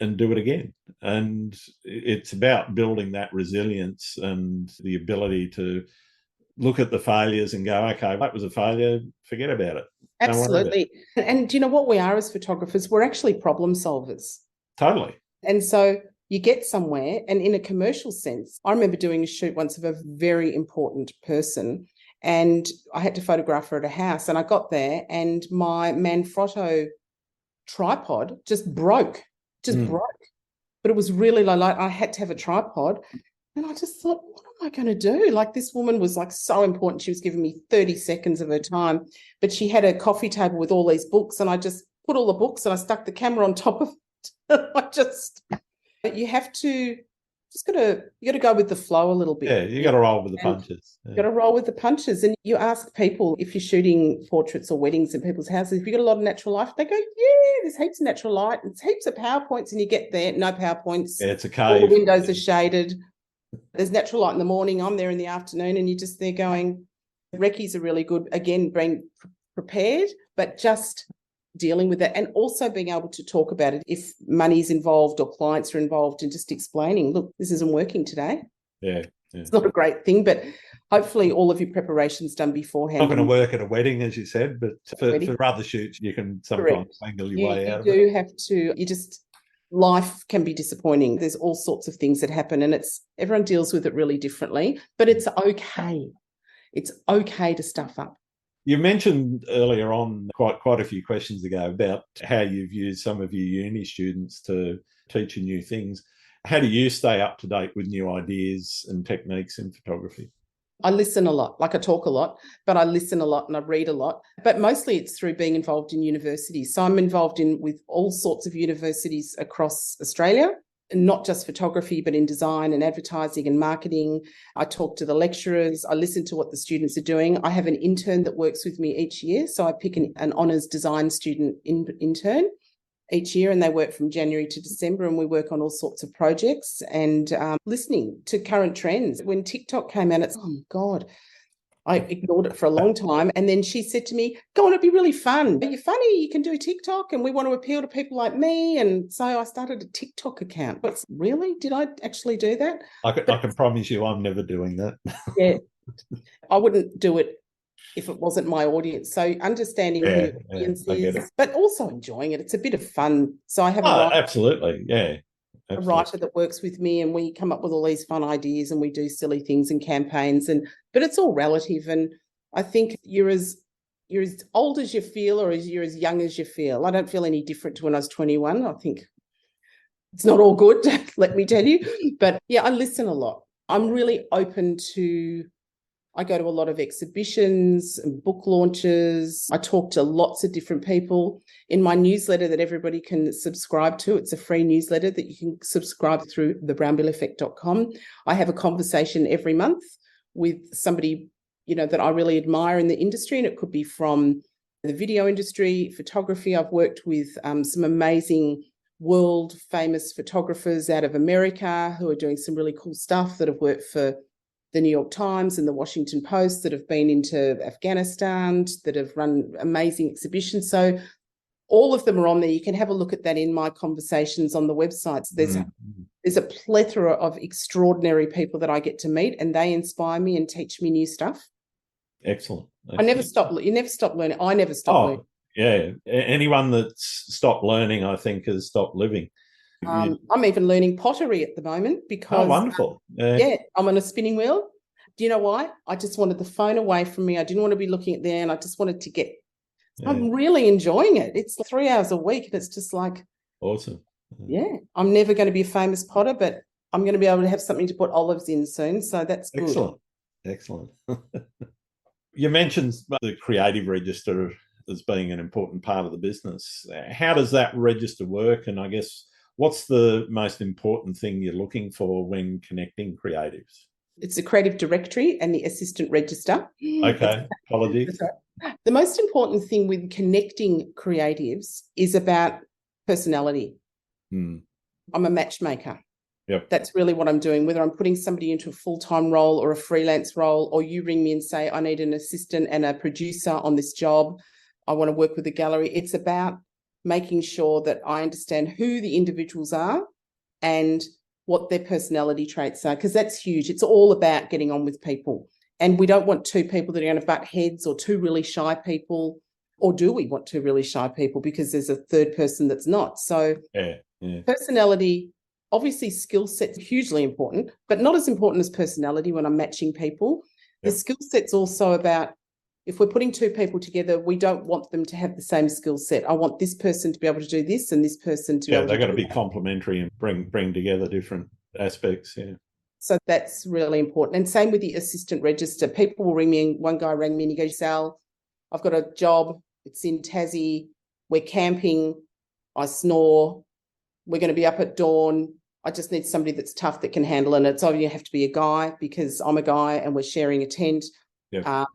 and do it again. And it's about building that resilience and the ability to look at the failures and go, okay, that was a failure, forget about it. Absolutely. And do you know what we are as photographers? We're actually problem solvers. Totally. And so you get somewhere, and in a commercial sense, I remember doing a shoot once of a very important person, and I had to photograph her at a house, and I got there and my Manfrotto tripod just broke. But it was really like I had to have a tripod. And I just thought, what am I going to do? Like, this woman was like so important. She was giving me 30 seconds of her time, but she had a coffee table with all these books, and I just put all the books and I stuck the camera on top of it. You have to you got to go with the flow a little bit. Yeah, you got to roll with the punches. You got to roll with the punches. And you ask people, if you're shooting portraits or weddings in people's houses, if you got a lot of natural light, they go, yeah, there's heaps of natural light. It's heaps of PowerPoints, and you get there, no PowerPoints. Yeah, it's a cave. All the windows are shaded. There's natural light in the morning. I'm there in the afternoon, and you're just there going, recce's are really good. Again, being prepared, but just dealing with it, and also being able to talk about it if money's involved or clients are involved, and just explaining, look, this isn't working today. Yeah. It's not a great thing, but hopefully all of your preparation's done beforehand. Not going to work at a wedding, as you said, but for other shoots, you can sometimes angle your way out of it. You do have to, life can be disappointing. There's all sorts of things that happen, and everyone deals with it really differently, but it's okay. It's okay to stuff up. You mentioned earlier on, quite a few questions ago, about how you've used some of your uni students to teach you new things. How do you stay up to date with new ideas and techniques in photography? I listen a lot. Like, I talk a lot, but I listen a lot and I read a lot. But mostly it's through being involved in universities. So I'm involved with all sorts of universities across Australia, and not just photography, but in design and advertising and marketing. I talk to the lecturers. I listen to what the students are doing. I have an intern that works with me each year. So I pick an honours design student intern each year, and they work from January to December, and we work on all sorts of projects and listening to current trends. When TikTok came out, oh my God, I ignored it for a long time. And then she said to me, go on, it'd be really fun. Are you funny? You can do TikTok, and we want to appeal to people like me. And so I started a TikTok account. But really, did I actually do that? I can promise you I'm never doing that. Yeah, I wouldn't do it if it wasn't my audience. So understanding who your audience is, but also enjoying it. It's a bit of fun. So I have absolutely. A writer that works with me, and we come up with all these fun ideas, and we do silly things and campaigns, but it's all relative. And I think you're as old as you feel, or you're as young as you feel. I don't feel any different to when I was 21. I think it's not all good, let me tell you. But yeah, I listen a lot. I'm really open to, I go to a lot of exhibitions and book launches. I talk to lots of different people. In my newsletter that everybody can subscribe to, it's a free newsletter that you can subscribe through thebrownbilleffect.com. I have a conversation every month with somebody, that I really admire in the industry, and it could be from the video industry, photography. I've worked with some amazing world famous photographers out of America who are doing some really cool stuff, that have worked for the New York Times and the Washington Post, that have been into Afghanistan, that have run amazing exhibitions. So all of them are on there. You can have a look at that in my conversations on the website. There's a plethora of extraordinary people that I get to meet, and they inspire me and teach me new stuff. Excellent. I never stop. You never stop learning. I never stop learning. Yeah. Anyone that's stopped learning, I think, has stopped living. I'm even learning pottery at the moment because... Oh, wonderful. I'm on a spinning wheel. Do you know why? I just wanted the phone away from me. I didn't want to be looking at there, and I just wanted to get... Yeah. I'm really enjoying it. It's 3 hours a week, and it's just like... Awesome. Yeah. I'm never going to be a famous potter, but I'm going to be able to have something to put olives in soon, so that's good. Excellent. You mentioned the creative register as being an important part of the business. How does that register work? And I guess, what's the most important thing you're looking for when connecting creatives? It's the creative directory and the assistant register. Okay, apologies. The most important thing with connecting creatives is about personality. I'm a matchmaker. Yep. That's really what I'm doing, whether I'm putting somebody into a full-time role or a freelance role, or you ring me and say, I need an assistant and a producer on this job. I want to work with a gallery. It's about making sure that I understand who the individuals are and what their personality traits are, because that's huge. It's all about getting on with people. And we don't want two people that are going to butt heads, or two really shy people. Or do we want two really shy people because there's a third person that's not? So personality, obviously skill set's hugely important, but not as important as personality when I'm matching people. The skill set's also about, if we're putting two people together, we don't want them to have the same skill set. I want this person to be able to do this and this person to be able to do that. They've got to be complementary and bring together different aspects, So that's really important. And same with the assistant register. People will ring me, and one guy rang me and he goes, Sal, I've got a job. It's in Tassie. We're camping. I snore. We're going to be up at dawn. I just need somebody that's tough that can handle it. And it's you have to be a guy because I'm a guy and we're sharing a tent.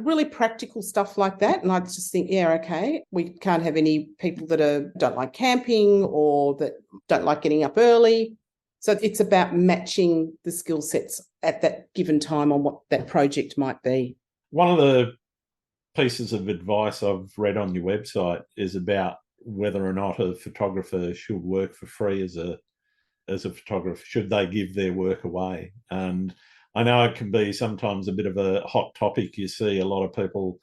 Really practical stuff like that. And I just think, okay, we can't have any people that don't like camping or that don't like getting up early. So it's about matching the skill sets at that given time on what that project might be. One of the pieces of advice I've read on your website is about whether or not a photographer should work for free as a photographer. Should they give their work away? And I know it can be sometimes a bit of a hot topic. You see a lot of people,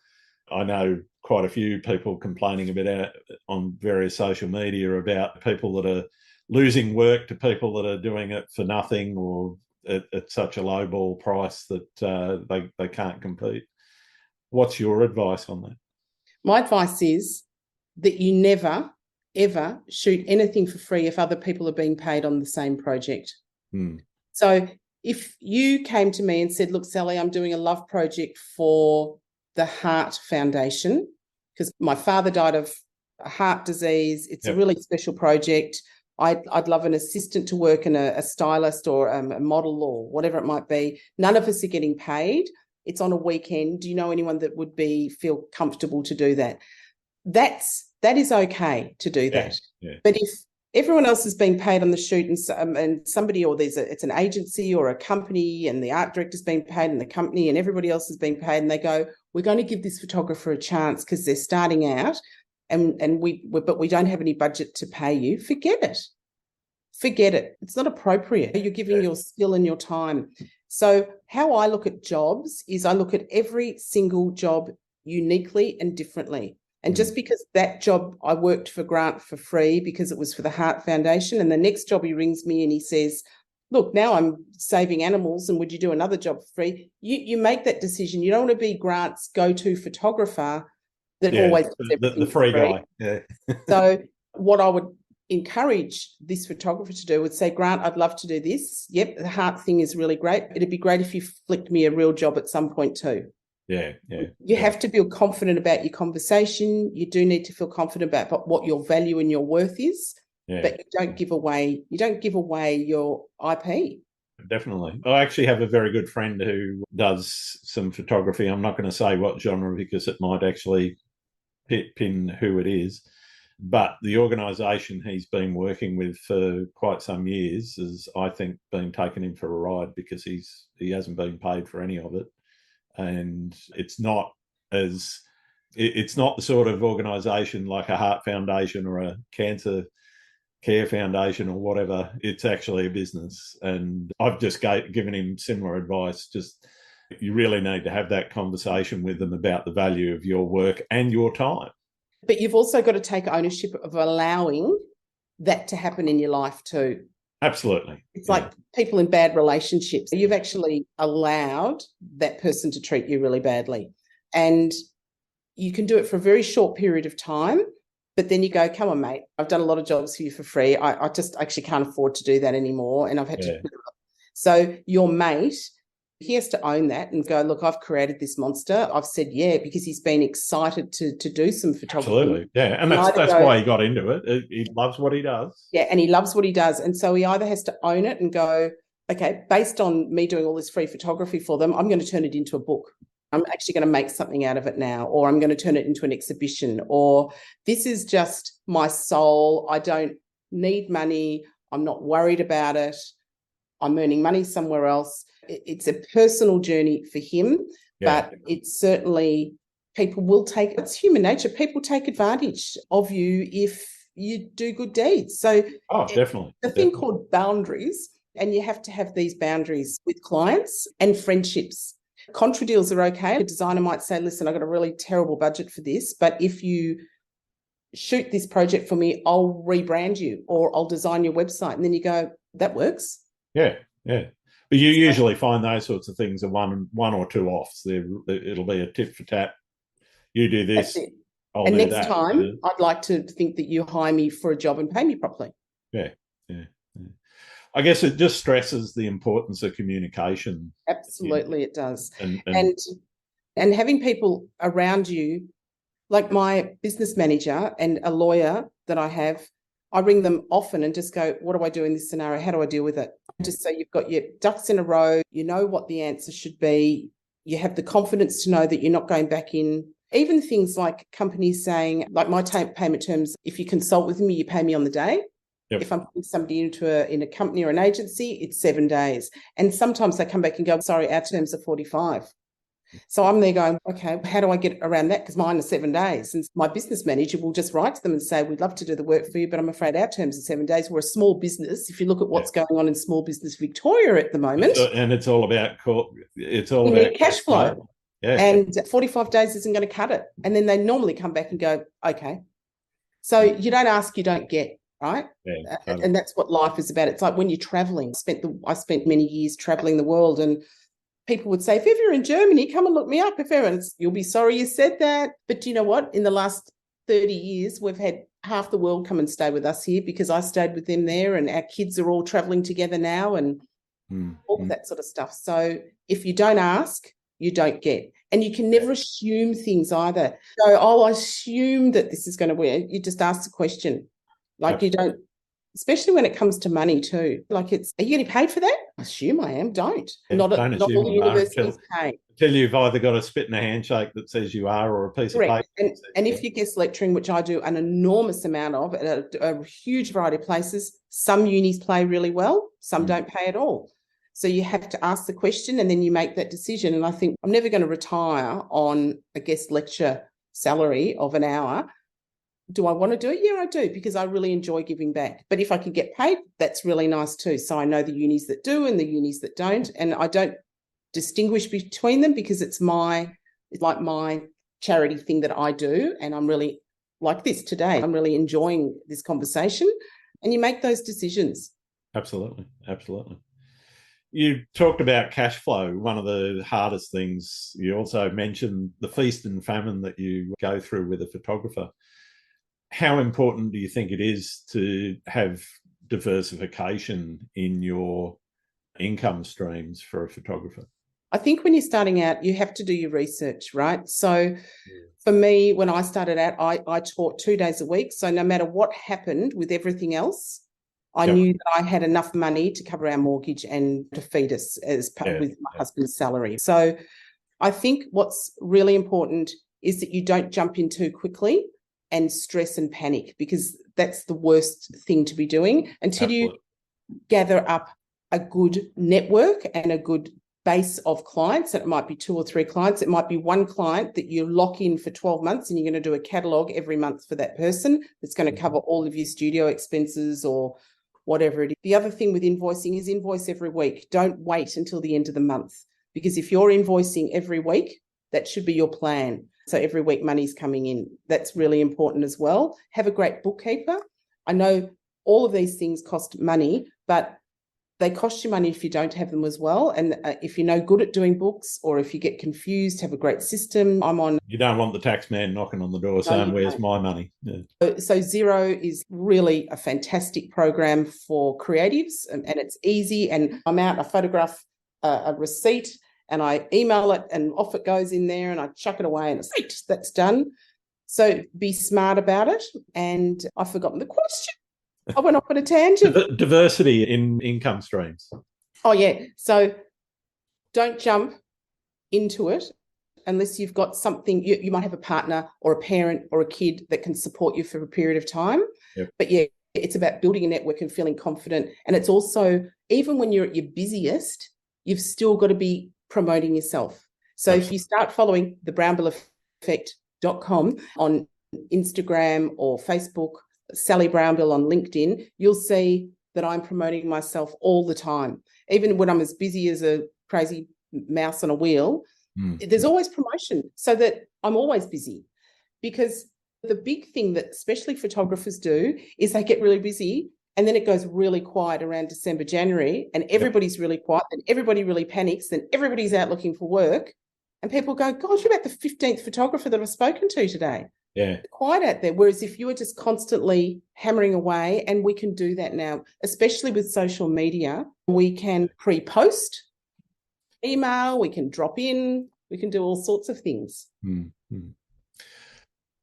I know quite a few people complaining about on various social media about people that are losing work to people that are doing it for nothing or at such a low ball price that they can't compete. What's your advice on that? My advice is that you never, ever shoot anything for free if other people are being paid on the same project. So if you came to me and said, look, Sally, I'm doing a love project for the Heart Foundation because my father died of heart disease. It's a really special project. I'd love an assistant to work and a stylist or a model or whatever it might be. None of us are getting paid. It's on a weekend. Do you know anyone that would feel comfortable to do that? That is okay to do that. But if everyone else is being paid on the shoot and somebody, or it's an agency or a company and the art director's being paid and the company and everybody else is being paid, and they go, we're going to give this photographer a chance because they're starting out but we don't have any budget to pay you, forget it. It's not appropriate. You're giving your skill and your time. So how I look at jobs is I look at every single job uniquely and differently. And just because that job I worked for Grant for free because it was for the Heart Foundation, and the next job he rings me and he says, look, now I'm saving animals and would you do another job for free? You make that decision. You don't want to be Grant's go-to photographer that always does everything the free guy. So what I would encourage this photographer to do would say, Grant, I'd love to do this. Yep, the heart thing is really great. It'd be great if you flicked me a real job at some point too. You have to feel confident about your conversation. You do need to feel confident about what your value and your worth is. But you don't give away your IP. Definitely. I actually have a very good friend who does some photography. I'm not going to say what genre because it might actually pin who it is. But the organisation he's been working with for quite some years has, I think, been taking him for a ride because he hasn't been paid for any of it. And it's not the sort of organisation like a Heart Foundation or a Cancer Care Foundation or whatever. It's actually a business. And I've just given him similar advice. Just you really need to have that conversation with them about the value of your work and your time. But you've also got to take ownership of allowing that to happen in your life too. Absolutely. It's like people in bad relationships. You've actually allowed that person to treat you really badly. And you can do it for a very short period of time, but then you go, come on, mate, I've done a lot of jobs for you for free. I just actually can't afford to do that anymore. And I've had to. So your mate, he has to own that and go, look, I've created this monster. I've said, because he's been excited to do some photography. Absolutely. Yeah. And that's why he got into it. He loves what he does. Yeah. And he loves what he does. And so he either has to own it and go, okay, based on me doing all this free photography for them, I'm going to turn it into a book. I'm actually going to make something out of it now, or I'm going to turn it into an exhibition, or this is just my soul. I don't need money. I'm not worried about it. I'm earning money somewhere else. It's a personal journey for him, but it's certainly people will take, it's human nature, people take advantage of you if you do good deeds. So definitely. The thing called boundaries, and you have to have these boundaries with clients and friendships. Contra deals are okay. A designer might say, listen, I've got a really terrible budget for this, but if you shoot this project for me, I'll rebrand you or I'll design your website. And then you go, that works. Yeah. But you usually find those sorts of things are one or two offs. It'll be a tit for tat. You do this, I'll and do next that. time, I'd like to think that you hire me for a job and pay me properly. Yeah. I guess it just stresses the importance of communication. Absolutely, it does. And having people around you, like my business manager and a lawyer that I have, I ring them often and just go, what do I do in this scenario? How do I deal with it? Just so you've got your ducks in a row, you know what the answer should be. You have the confidence to know that you're not going back in. Even things like companies saying, like my payment terms, if you consult with me, you pay me on the day. Yep. If I'm putting somebody in a company or an agency, it's 7 days. And sometimes they come back and go, sorry, our terms are 45. So I'm there going, okay, how do I get around that? Because mine are 7 days. And my business manager will just write to them and say, we'd love to do the work for you, but I'm afraid our terms are 7 days. We're a small business. If you look at what's going on in small business Victoria at the moment. And it's all about cash flow. Yeah. And 45 days isn't going to cut it. And then they normally come back and go, okay. So you don't ask, you don't get. Right. Yeah, totally. And that's what life is about. It's like when you're traveling. I spent many years traveling the world, and people would say, if ever you're in Germany, come and look me up. If ever, and you'll be sorry you said that. But do you know what? In the last 30 years, we've had half the world come and stay with us here because I stayed with them there, and our kids are all traveling together now and all that sort of stuff. So if you don't ask, you don't get. And you can never assume things either. So I'll assume that this is going to work. You just ask the question. Like you don't, especially when it comes to money too. Like are you getting paid for that? I assume I am. Don't. Yeah, not all the universities pay. Tell you've either got a spit in a handshake that says you are, or a piece of paper. And if you're guest lecturing, which I do an enormous amount of at a huge variety of places, some unis pay really well, some don't pay at all. So you have to ask the question and then you make that decision. And I think I'm never going to retire on a guest lecture salary of an hour. Do I want to do it? Yeah, I do, because I really enjoy giving back. But if I can get paid, that's really nice too. So I know the unis that do and the unis that don't. And I don't distinguish between them because it's like my charity thing that I do. And I'm really like this today. I'm really enjoying this conversation. And you make those decisions. Absolutely. You talked about cash flow, one of the hardest things. You also mentioned the feast and famine that you go through with a photographer. How important do you think it is to have diversification in your income streams for a photographer? I think when you're starting out, you have to do your research, right? So for me, when I started out, I taught 2 days a week. So no matter what happened with everything else, I knew that I had enough money to cover our mortgage and to feed us as part with my husband's salary. So I think what's really important is that you don't jump in too quickly and stress and panic, because that's the worst thing to be doing until you gather up a good network and a good base of clients. It might be 2 or 3 clients. It might be one client that you lock in for 12 months and you're going to do a catalogue every month for that person that's going to cover all of your studio expenses or whatever it is. The other thing with invoicing is invoice every week. Don't wait until the end of the month, because if you're invoicing every week, that should be your plan. So every week money's coming in. That's really important as well. Have a great bookkeeper. I know all of these things cost money, but they cost you money if you don't have them as well. And if you're no good at doing books, or if you get confused, have a great system. You don't want the tax man knocking on the door saying, where's my money? Yeah. So Xero is really a fantastic program for creatives, and it's easy. And I'm out, I photograph a receipt and I email it and off it goes in there and I chuck it away and it's great, that's done. So be smart about it. And I've forgotten the question. I went off on a tangent. Diversity in income streams. Oh, yeah. So don't jump into it unless you've got something. You might have a partner or a parent or a kid that can support you for a period of time. Yep. But, yeah, it's about building a network and feeling confident. And it's also, even when you're at your busiest, you've still got to be promoting yourself. So If you start following the Brownbill brownbilleffect.com on Instagram or Facebook, Sally Brownbill on LinkedIn, you'll see that I'm promoting myself all the time. Even when I'm as busy as a crazy mouse on a wheel, there's always promotion so that I'm always busy. Because the big thing that especially photographers do is they get really busy and then it goes really quiet around December, January, and everybody's really quiet, and everybody really panics, then everybody's out looking for work. And people go, gosh, you're about the 15th photographer that I've spoken to today. Yeah. It's quiet out there. Whereas if you were just constantly hammering away, and we can do that now, especially with social media, we can pre-post, email, we can drop in, we can do all sorts of things. Mm-hmm.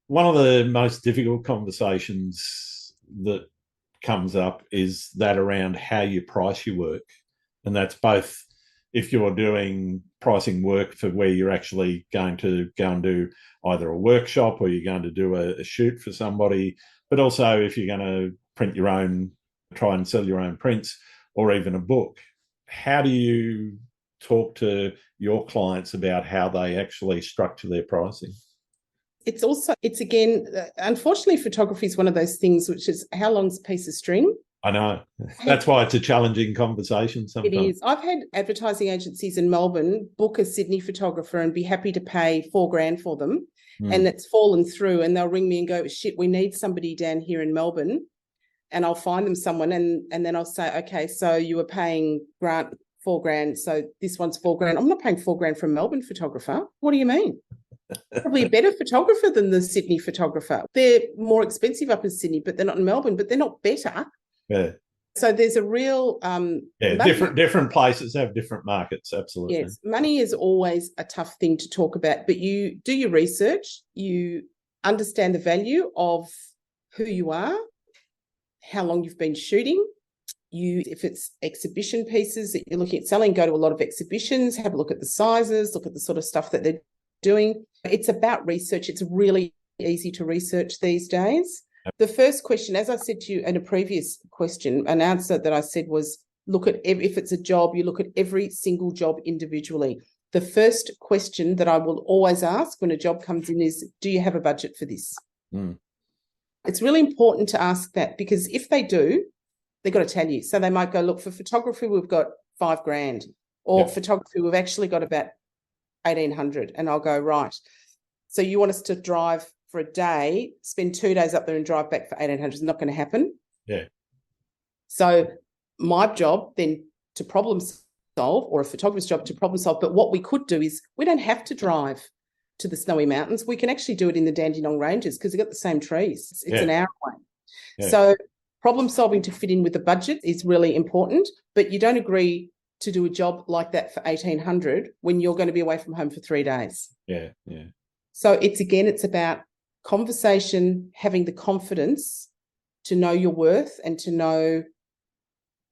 One of the most difficult conversations that comes up is that around how you price your work. And that's both if you're doing pricing work for where you're actually going to go and do either a workshop or you're going to do a shoot for somebody, but also if you're going to print your own, try and sell your own prints, or even a book. How do you talk to your clients about how they actually structure their pricing? It's again, unfortunately, photography is one of those things which is, how long's a piece of string? I know. That's why it's a challenging conversation sometimes. It is. I've had advertising agencies in Melbourne book a Sydney photographer and be happy to pay $4,000 for them. And it's fallen through, and they'll ring me and go, shit, we need somebody down here in Melbourne. And I'll find them someone, and then I'll say, okay, so you were paying Grant $4,000, so this one's $4,000. I'm not paying $4,000 for a Melbourne photographer. What do you mean? Probably a better photographer than the Sydney photographer. They're more expensive up in Sydney, but they're not in Melbourne, but they're not better. Yeah. So there's a real different places have different markets. Absolutely. Yes, money is always a tough thing to talk about, but you do your research, you understand the value of who you are, how long you've been shooting. If it's exhibition pieces that you're looking at selling, go to a lot of exhibitions, have a look at the sizes, look at the sort of stuff that they're doing. It's about research. It's really easy to research these days. The first question, as I said to you in a previous question, an answer that I said was, look at if it's a job, you look at every single job individually. The first question that I will always ask when a job comes in is, do you have a budget for this? It's really important to ask that, because if they do, they've got to tell you. So they might go, look, for photography, we've got $5,000, or photography, we've actually got about 1,800. And I'll go, right. So you want us to drive for a day, spend 2 days up there and drive back for 1,800? It's not going to happen. Yeah. So my job then to problem solve, or a photographer's job to problem solve. But what we could do is, we don't have to drive to the snowy mountains. We can actually do it in the Dandenong Ranges because they've got the same trees. It's an hour away. Yeah. So problem solving to fit in with the budget is really important, but you don't agree to do a job like that for 1,800 when you're going to be away from home for 3 days. Yeah, yeah. So it's about conversation, having the confidence to know your worth and to know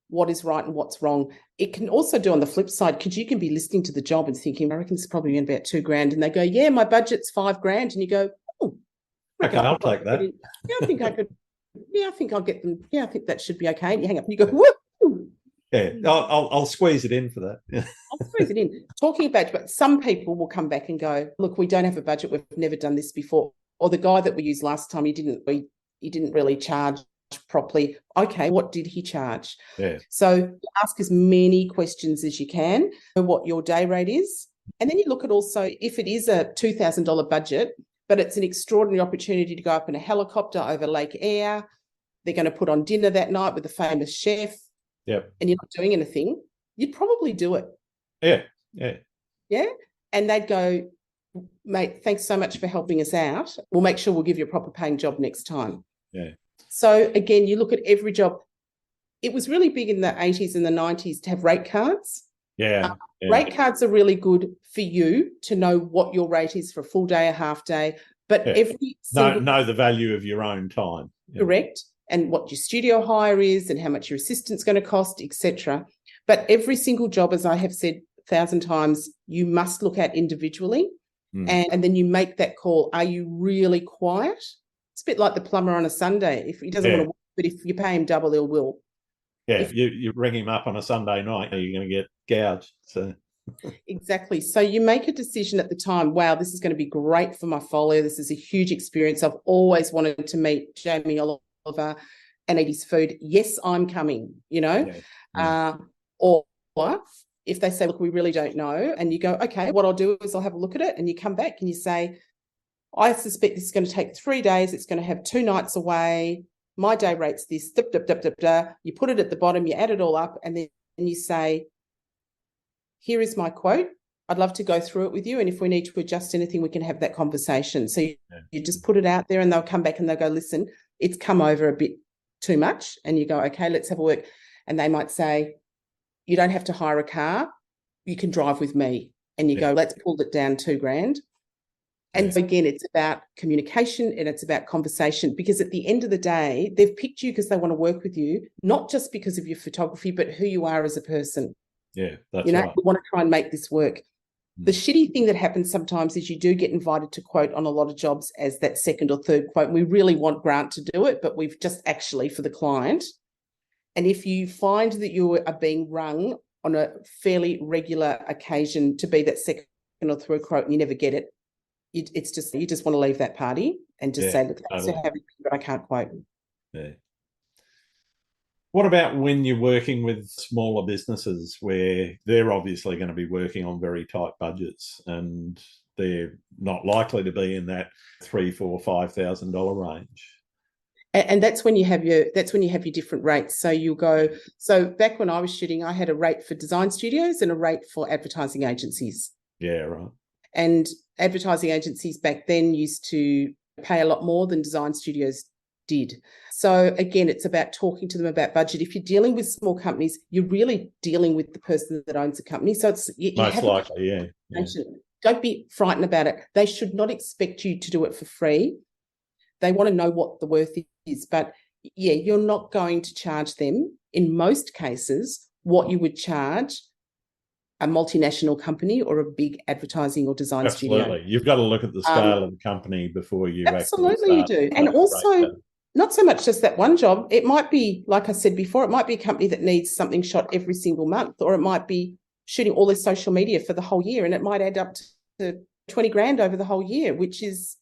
what is right and what's wrong. It can also do on the flip side, because you can be listening to the job and thinking, I reckon it's probably about $2,000, and they go, yeah, my budget's $5,000, and you go, oh, okay, I'll take that. Yeah, I think I could. Yeah, I think I'll get them. Yeah, I think that should be okay. And you hang up and you go, whoa. Yeah, I'll squeeze it in for that. Yeah. I'll squeeze it in. Talking about, but some people will come back and go, look, we don't have a budget. We've never done this before. Or the guy that we used last time, he didn't really charge properly. Okay, what did he charge? Yeah. So ask as many questions as you can, what your day rate is. And then you look at also, if it is a $2,000 budget, but it's an extraordinary opportunity to go up in a helicopter over Lake Eyre, they're going to put on dinner that night with a famous chef. Yep. And you're not doing anything, you'd probably do it. Yeah, yeah. Yeah? And they'd go, mate, thanks so much for helping us out. We'll make sure we'll give you a proper paying job next time. Yeah. So, again, you look at every job. It was really big in the 80s and the 90s to have rate cards. Yeah. Rate cards are really good for you to know what your rate is for a full day, a half day. But every single know the value of your own time. Yeah. Correct. And what your studio hire is and how much your assistant's going to cost, etc. But every single job, as I have said 1,000 times, you must look at individually. And then you make that call. Are you really quiet? It's a bit like the plumber on a Sunday. If he doesn't want to work, but if you pay him double, he'll will. Yeah, if you ring him up on a Sunday night, you're going to get gouged. So Exactly. So you make a decision at the time, wow, this is going to be great for my folio. This is a huge experience. I've always wanted to meet Jamie Oliver and eat his food. Yes, I'm coming, or if they say, look, we really don't know, and you go, okay, what I'll do is I'll have a look at it, and you come back and you say, I suspect this is going to take 3 days. It's going to have 2 nights away. My day rate's this. You put it at the bottom, you add it all up, and then you say, here is my quote. I'd love to go through it with you. And if we need to adjust anything, we can have that conversation. So you just put it out there, and they'll come back and they'll go, listen, it's come over a bit too much. And you go, okay, let's have a work. And they might say, you don't have to hire a car. You can drive with me. And you go, let's pull it down $2,000. And so again, it's about communication and it's about conversation, because at the end of the day, they've picked you because they want to work with you, not just because of your photography, but who you are as a person. Yeah, that's right. You want to try and make this work. The shitty thing that happens sometimes is you do get invited to quote on a lot of jobs as that second or third quote. We really want Grant to do it, but we've just actually for the client. And if you find that you are being rung on a fairly regular occasion to be that second or third quote and you never get it, it's just, you just want to leave that party and just say, look, totally. So happy, but I can't quote. Yeah. What about when you're working with smaller businesses where they're obviously going to be working on very tight budgets and they're not likely to be in that $3,000, $4,000, $5,000 range? And that's when you have your different rates. So you go, so back when I was shooting, I had a rate for design studios and a rate for advertising agencies. Yeah, right. And advertising agencies back then used to pay a lot more than design studios did. So again, it's about talking to them about budget. If you're dealing with small companies, you're really dealing with the person that owns the company. So it's most likely, yeah. Don't be frightened about it. They should not expect you to do it for free. They want to know what the worth is. But yeah, you're not going to charge them in most cases what you would charge a multinational company or a big advertising or design studio. Absolutely. You've got to look at the scale of the company before you absolutely you do. And also, not so much just that one job. It might be, like I said before, it might be a company that needs something shot every single month, or it might be shooting all their social media for the whole year, and it might add up to $20,000 over the whole year, which is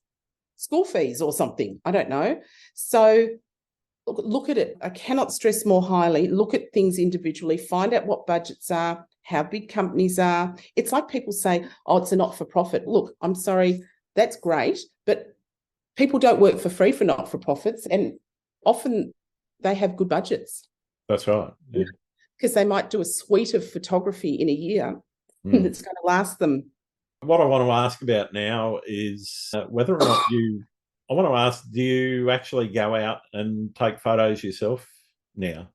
school fees or something. I don't know. So look at it. I cannot stress more highly. Look at things individually. Find out what budgets are, how big companies are. It's like people say, oh, it's a not-for-profit. Look, I'm sorry, that's great, but people don't work for free for not-for-profits, and often they have good budgets. That's right. Yeah. Because they might do a suite of photography in a year that's going to last them. What I want to ask about now is whether or not I want to ask, do you actually go out and take photos yourself now?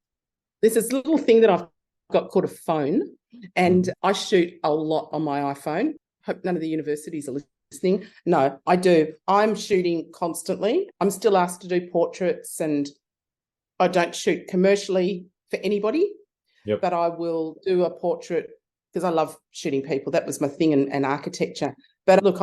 There's this little thing that I've got called a phone, and I shoot a lot on my iPhone. Hope none of the universities are listening. No, I do. I'm shooting constantly. I'm still asked to do portraits, and I don't shoot commercially for anybody, but I will do a portrait because I love shooting people. That was my thing, and architecture. But look,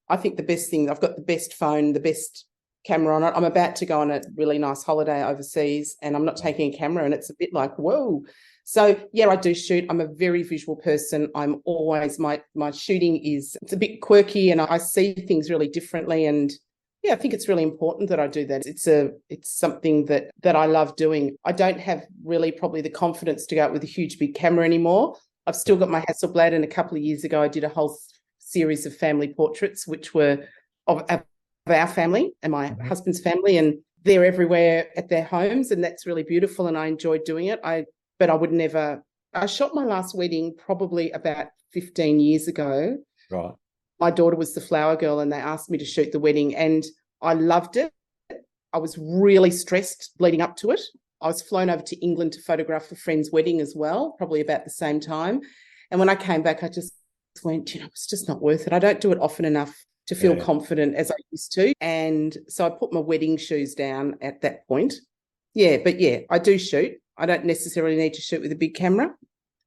I think the best thing, I've got the best phone, the best camera on it. I'm about to go on a really nice holiday overseas, and I'm not taking a camera, and it's a bit like, whoa. So yeah, I do shoot. I'm a very visual person. I'm always, my shooting it's a bit quirky, and I see things really differently. And yeah, I think it's really important that I do that. It's something that I love doing. I don't have really probably the confidence to go out with a huge big camera anymore. I've still got my Hasselblad, and a couple of years ago I did a whole series of family portraits, which were of our family and my husband's family, and they're everywhere at their homes, and that's really beautiful, and I enjoyed doing it. But I would never. I shot my last wedding probably about 15 years ago. Right. My daughter was the flower girl, and they asked me to shoot the wedding, and I loved it. I was really stressed leading up to it. I was flown over to England to photograph a friend's wedding as well, probably about the same time. And when I came back, I just went, it's just not worth it. I don't do it often enough to feel confident as I used to. And so I put my wedding shoes down at that point. Yeah, but yeah, I do shoot. I don't necessarily need to shoot with a big camera.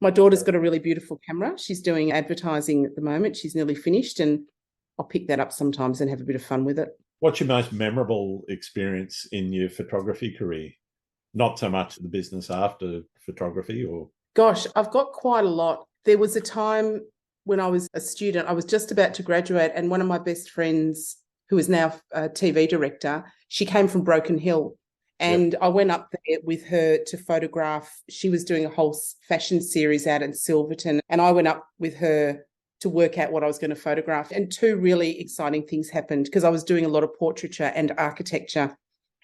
My daughter's got a really beautiful camera. She's doing advertising at the moment. She's nearly finished, and I'll pick that up sometimes and have a bit of fun with it. What's your most memorable experience in your photography career? Not so much the business after photography, or? Gosh, I've got quite a lot. There was a time when I was a student, I was just about to graduate, and one of my best friends, who is now a TV director, she came from Broken Hill. And I went up there with her to photograph. She was doing a whole fashion series out in Silverton, and I went up with her to work out what I was going to photograph. And two really exciting things happened, because I was doing a lot of portraiture and architecture.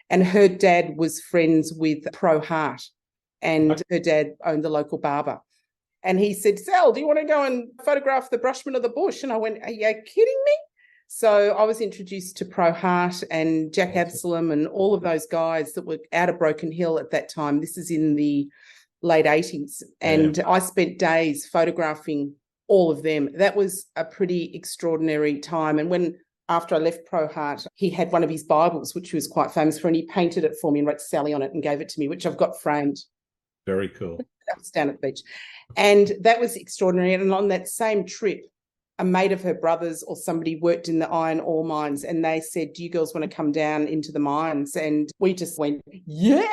And her dad was friends with Pro Hart, and her dad owned the local barber. And he said, Sal, do you want to go and photograph the brushman of the bush? And I went, are you kidding me? So I was introduced to Pro Hart and Jack Absalom and all of those guys that were out of Broken Hill at that time. This is in the late 80s. And I spent days photographing all of them. That was a pretty extraordinary time. And after I left Pro Hart, he had one of his Bibles, which he was quite famous for, and he painted it for me and wrote Sally on it and gave it to me, which I've got framed. Very cool. That was down at the beach. And that was extraordinary. And on that same trip, a mate of her brother's or somebody worked in the iron ore mines, and they said, do you girls want to come down into the mines? And we just went, yeah.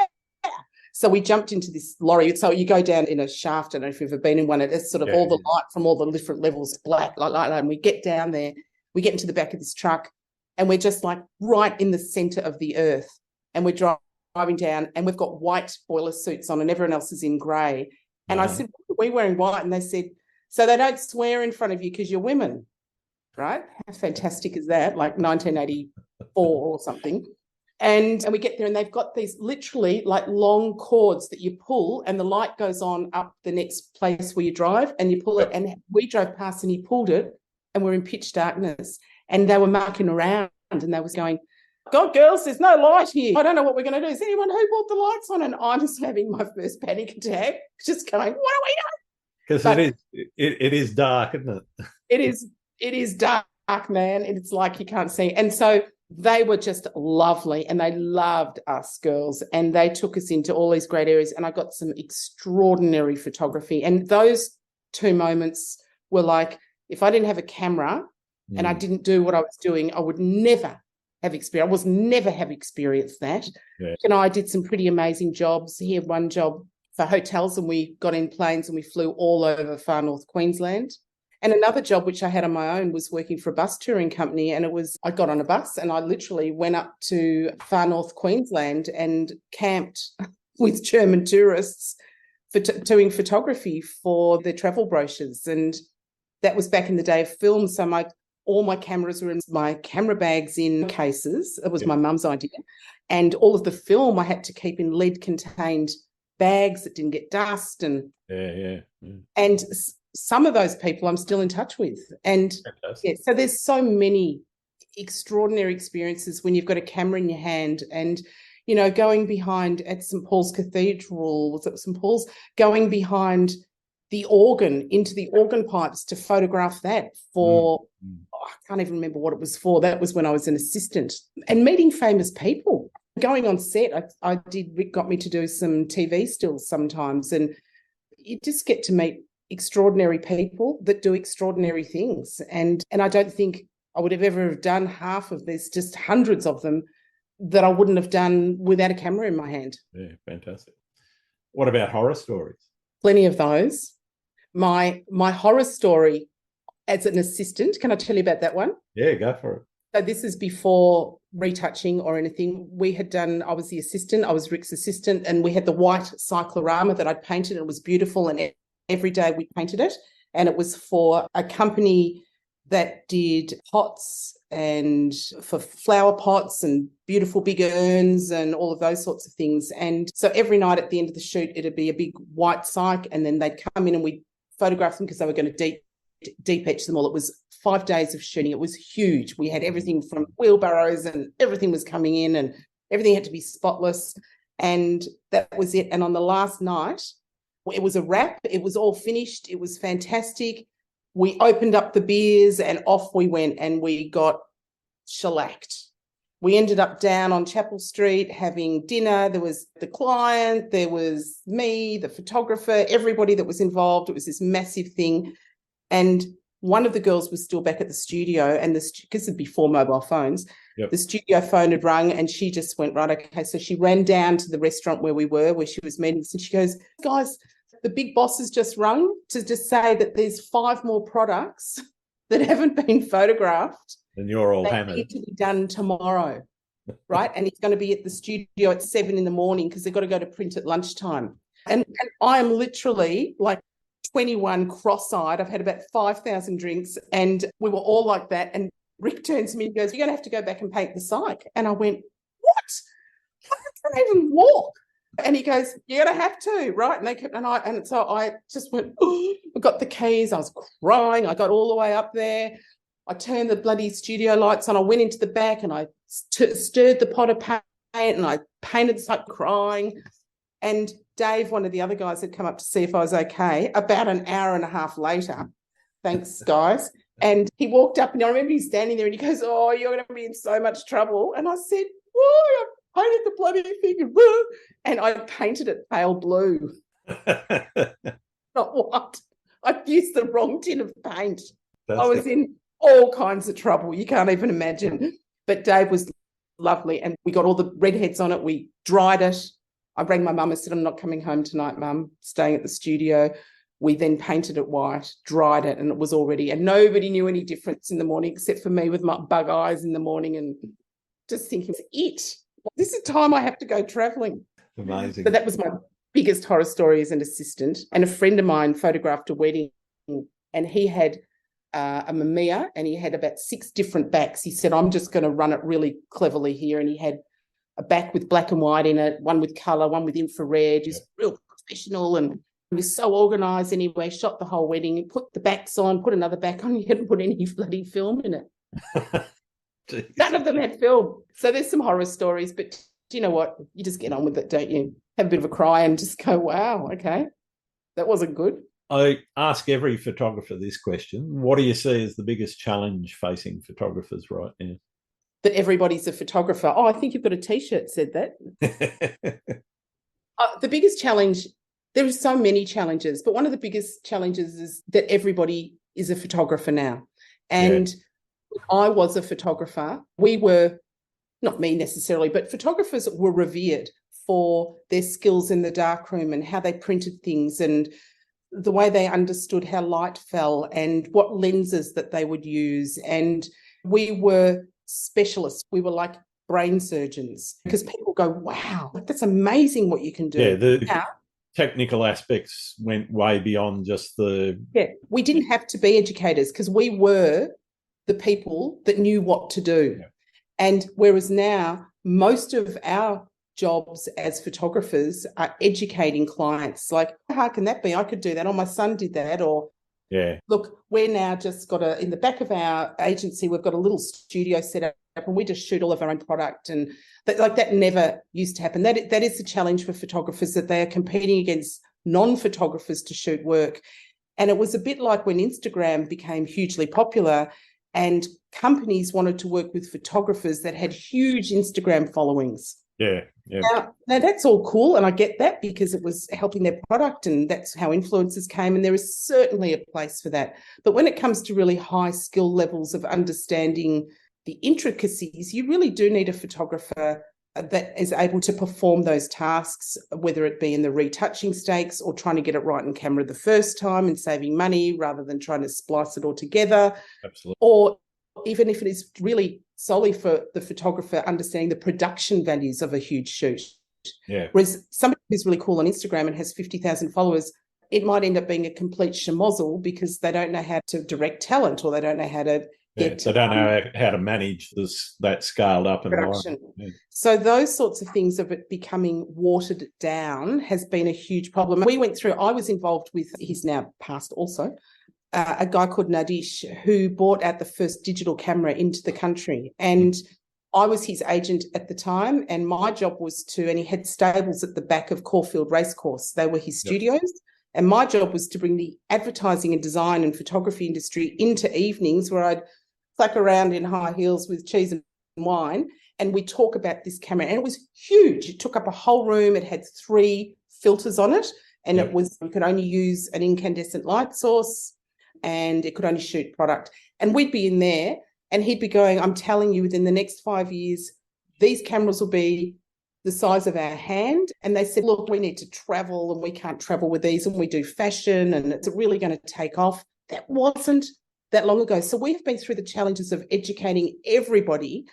So we jumped into this lorry. So you go down in a shaft. I don't know if you've ever been in one. It's sort of all the light from all the different levels, black, like that. And we get down there, we get into the back of this truck, and we're just like right in the centre of the earth. And we're driving down, and we've got white boiler suits on, and everyone else is in grey. And I said, why are we wearing white? And they said, so they don't swear in front of you because you're women, right? How fantastic is that? Like 1984 or something. And we get there, and they've got these literally like long cords that you pull, and the light goes on up the next place where you drive, and you pull it. And we drove past, and he pulled it, and we're in pitch darkness. And they were mucking around, and they was going, God, girls, there's no light here. I don't know what we're going to do. Is anyone who brought the lights on? And I'm just having my first panic attack, just going, what do we do? Because it is dark, isn't it? It is dark, man. And it's like you can't see. And so they were just lovely, and they loved us girls, and they took us into all these great areas, and I got some extraordinary photography. And those two moments were like, if I didn't have a camera and I didn't do what I was doing, I would never have experienced that. Yeah. And I did some pretty amazing jobs. He had one job for hotels, and we got in planes and we flew all over far north Queensland. And another job which I had on my own was working for a bus touring company, and I got on a bus and I literally went up to far north Queensland and camped with German tourists for doing photography for their travel brochures. And that was back in the day of film, so all my cameras were in my camera bags in cases. It was my mum's idea. And all of the film I had to keep in lead-contained bags that didn't get dust. And and some of those people I'm still in touch with. And so there's so many extraordinary experiences when you've got a camera in your hand, and going behind at St Paul's Cathedral, was it St Paul's, going behind the organ, into the organ pipes to photograph that for I can't even remember what it was for. That was when I was an assistant. And meeting famous people, going on set. Rick got me to do some TV stills sometimes, and you just get to meet extraordinary people that do extraordinary things. And I don't think I would have ever done half of this, just hundreds of them, that I wouldn't have done without a camera in my hand. Yeah, fantastic. What about horror stories? Plenty of those. My horror story as an assistant, can I tell you about that one? Yeah, go for it. So this is before retouching or anything. I was the assistant, I was Rick's assistant, and we had the white cyclorama that I'd painted. It was beautiful, and every day we painted it. And it was for a company that did pots, and for flower pots and beautiful big urns and all of those sorts of things. And so every night at the end of the shoot, it'd be a big white cyc, and then they'd come in and we'd photograph them because they were going to deep etch them all. It was 5 days of shooting. It was huge. We had everything from wheelbarrows, and everything was coming in, and everything had to be spotless. And that was it. And on the last night, it was a wrap. It was all finished. It was fantastic. We opened up the beers and off we went, and we got shellacked. We ended up down on Chapel Street having dinner. There was the client, there was me, the photographer, everybody that was involved. It was this massive thing. And one of the girls was still back at the studio, and because it'd be before mobile phones, the studio phone had rung, and she just went, right, okay. So she ran down to the restaurant where she was meeting, and she goes, guys, the big boss has just rung to just say that there's 5 more products that haven't been photographed. And you're all hammered. Need to be done tomorrow, right? And he's going to be at the studio at 7 a.m. because they've got to go to print at lunchtime. And I am literally like 21 cross-eyed. I've had about 5,000 drinks and we were all like that. And Rick turns to me and goes, "You're going to have to go back and paint the psych." And I went, "What? I can't even walk." And he goes, "You're going to have to," right? And they kept, and so I just went, oh, I got the keys. I was crying. I got all the way up there. I turned the bloody studio lights on. I went into the back and I stirred the pot of paint and I painted, like crying. And Dave, one of the other guys, had come up to see if I was okay about an hour and a half later. Thanks, guys. And he walked up and I remember he's standing there and he goes, "Oh, you're going to be in so much trouble." And I said, "Why? I painted the bloody thing." And I painted it pale blue. Not white. I used the wrong tin of paint. I was in all kinds of trouble. You can't even imagine. But Dave was lovely and we got all the redheads on it. We dried it. I rang my mum and said, "I'm not coming home tonight, Mum, staying at the studio." We then painted it white, dried it, and it was all ready. And nobody knew any difference in the morning except for me with my bug eyes in the morning and just thinking, this is time I have to go travelling. Amazing. So that was my biggest horror story as an assistant. And a friend of mine photographed a wedding and he had a Mamiya and he had about 6 different backs. He said, "I'm just going to run it really cleverly here." And he had a back with black and white in it, one with colour, one with infrared, just real professional, and he was so organised anyway, shot the whole wedding, put the backs on, put another back on. He hadn't put any bloody film in it. None of them had film. So there's some horror stories, but do you know what? You just get on with it, don't you? Have a bit of a cry and just go, "Wow, okay, that wasn't good." I ask every photographer this question. What do you see as the biggest challenge facing photographers right now? That everybody's a photographer. Oh, I think you've got a T-shirt that said that. The biggest challenge, there are so many challenges, but one of the biggest challenges is that everybody is a photographer now. And I was a photographer. We were, not me necessarily, but photographers were revered for their skills in the darkroom and how they printed things and the way they understood how light fell and what lenses that they would use. And we were specialists. We were like brain surgeons because people go, "Wow, that's amazing what you can do." Yeah, the technical aspects went way beyond just the... Yeah, we didn't have to be educators because we were the people that knew what to do. Yeah. And whereas now most of our jobs as photographers are educating clients. Like, how can that be? I could do that. Or my son did that. Or, look, we're now just got in the back of our agency, we've got a little studio set up and we just shoot all of our own product. And that never used to happen. That is the challenge for photographers, that they are competing against non-photographers to shoot work. And it was a bit like when Instagram became hugely popular and companies wanted to work with photographers that had huge Instagram followings. Yeah. Now that's all cool, and I get that because it was helping their product and that's how influencers came, and there is certainly a place for that. But when it comes to really high skill levels of understanding the intricacies, you really do need a photographer that is able to perform those tasks, whether it be in the retouching stakes or trying to get it right on camera the first time and saving money rather than trying to splice it all together. Absolutely. Or even if it is really solely for the photographer understanding the production values of a huge shoot. Yeah. Whereas somebody who's really cool on Instagram and has 50,000 followers, it might end up being a complete schmozzle because they don't know how to direct talent or they don't know how to they don't know how to manage that scaled up production. Yeah. So those sorts of things of it becoming watered down has been a huge problem. I was involved with, he's now passed also, a guy called Nadish who brought out the first digital camera into the country. And I was his agent at the time, and my job was and he had stables at the back of Caulfield Racecourse. They were his studios. Yep. And my job was to bring the advertising and design and photography industry into evenings where I'd clack around in high heels with cheese and wine, and we talk about this camera. And it was huge. It took up a whole room. It had 3 filters on it, and you could only use an incandescent light source, and it could only shoot product. And we'd be in there and he'd be going, "I'm telling you, within the next 5 years, these cameras will be the size of our hand. And they said, look, we need to travel and we can't travel with these, and we do fashion and it's really going to take off. That wasn't that long ago. So we've been through the challenges of educating everybody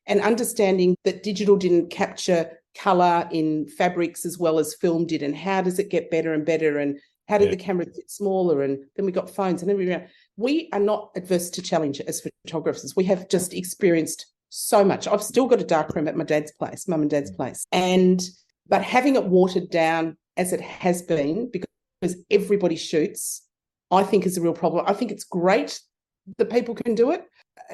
and understanding that digital didn't capture colour in fabrics as well as film did, and how does it get better and better, and how did the camera get smaller, and then we got phones and everything. We are not adverse to challenge as photographers. We have just experienced so much. I've still got a darkroom at my dad's place, mum and dad's place, but having it watered down as it has been, because everybody shoots, I think is a real problem. I think it's great that people can do it,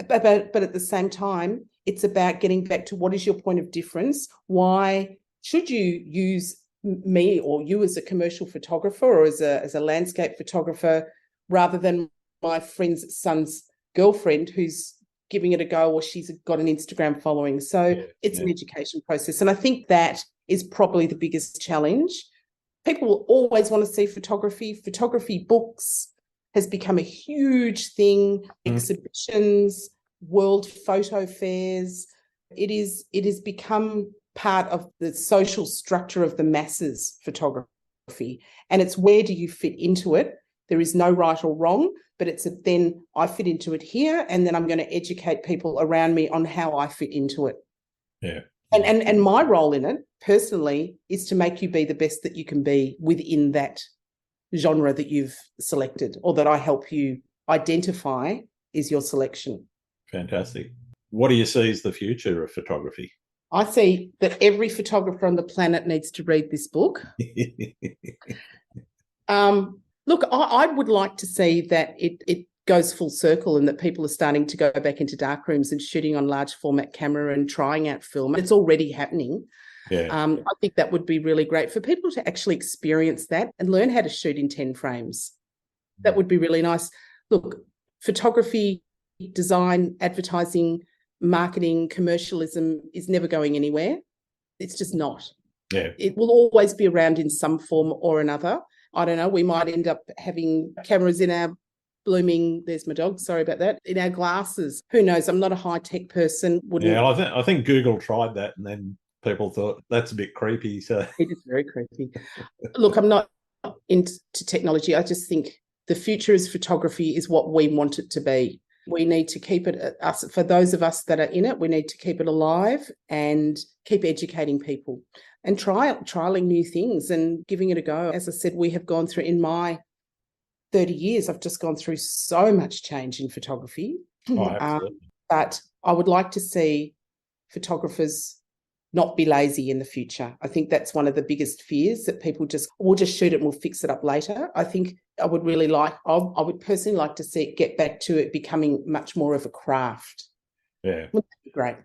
but at the same time, it's about getting back to what is your point of difference. Why should you use me or you as a commercial photographer or as a landscape photographer rather than my friend's son's girlfriend who's giving it a go, or she's got an Instagram following. So it's an education process. And I think that is probably the biggest challenge. People will always want to see photography. Photography books has become a huge thing. Exhibitions, world photo fairs. It has become part of the social structure of the masses photography. And it's where do you fit into it? There is no right or wrong, but it's then I fit into it here, and then I'm going to educate people around me on how I fit into it. Yeah. And my role in it, personally, is to make you be the best that you can be within that genre that you've selected, or that I help you identify is your selection. Fantastic. What do you see as the future of photography? I see that every photographer on the planet needs to read this book. Look, I would like to see that it goes full circle and that people are starting to go back into darkrooms and shooting on large format camera and trying out film. It's already happening. Yeah. I think that would be really great for people to actually experience that and learn how to shoot in 10 frames. That would be really nice. Look, photography, design, advertising, marketing, commercialism is never going anywhere. It's just not. Yeah. It will always be around in some form or another. I don't know, we might end up having cameras in our blooming, there's my dog, sorry about that, in our glasses. Who knows? I'm not a high-tech person. I think Google tried that and then people thought that's a bit creepy. So it is very creepy. Look, I'm not into technology. I just think the future is photography is what we want it to be. We need to keep it, for those of us that are in it, we need to keep it alive and keep educating people and trialing new things and giving it a go. As I said, we have gone through, in my 30 years, I've just gone through so much change in photography. Oh, absolutely. But I would like to see photographers not be lazy in the future. I think that's one of the biggest fears, that people we'll just shoot it and we'll fix it up later. I think I would personally like to see it get back to it becoming much more of a craft. Yeah. Wouldn't that be great?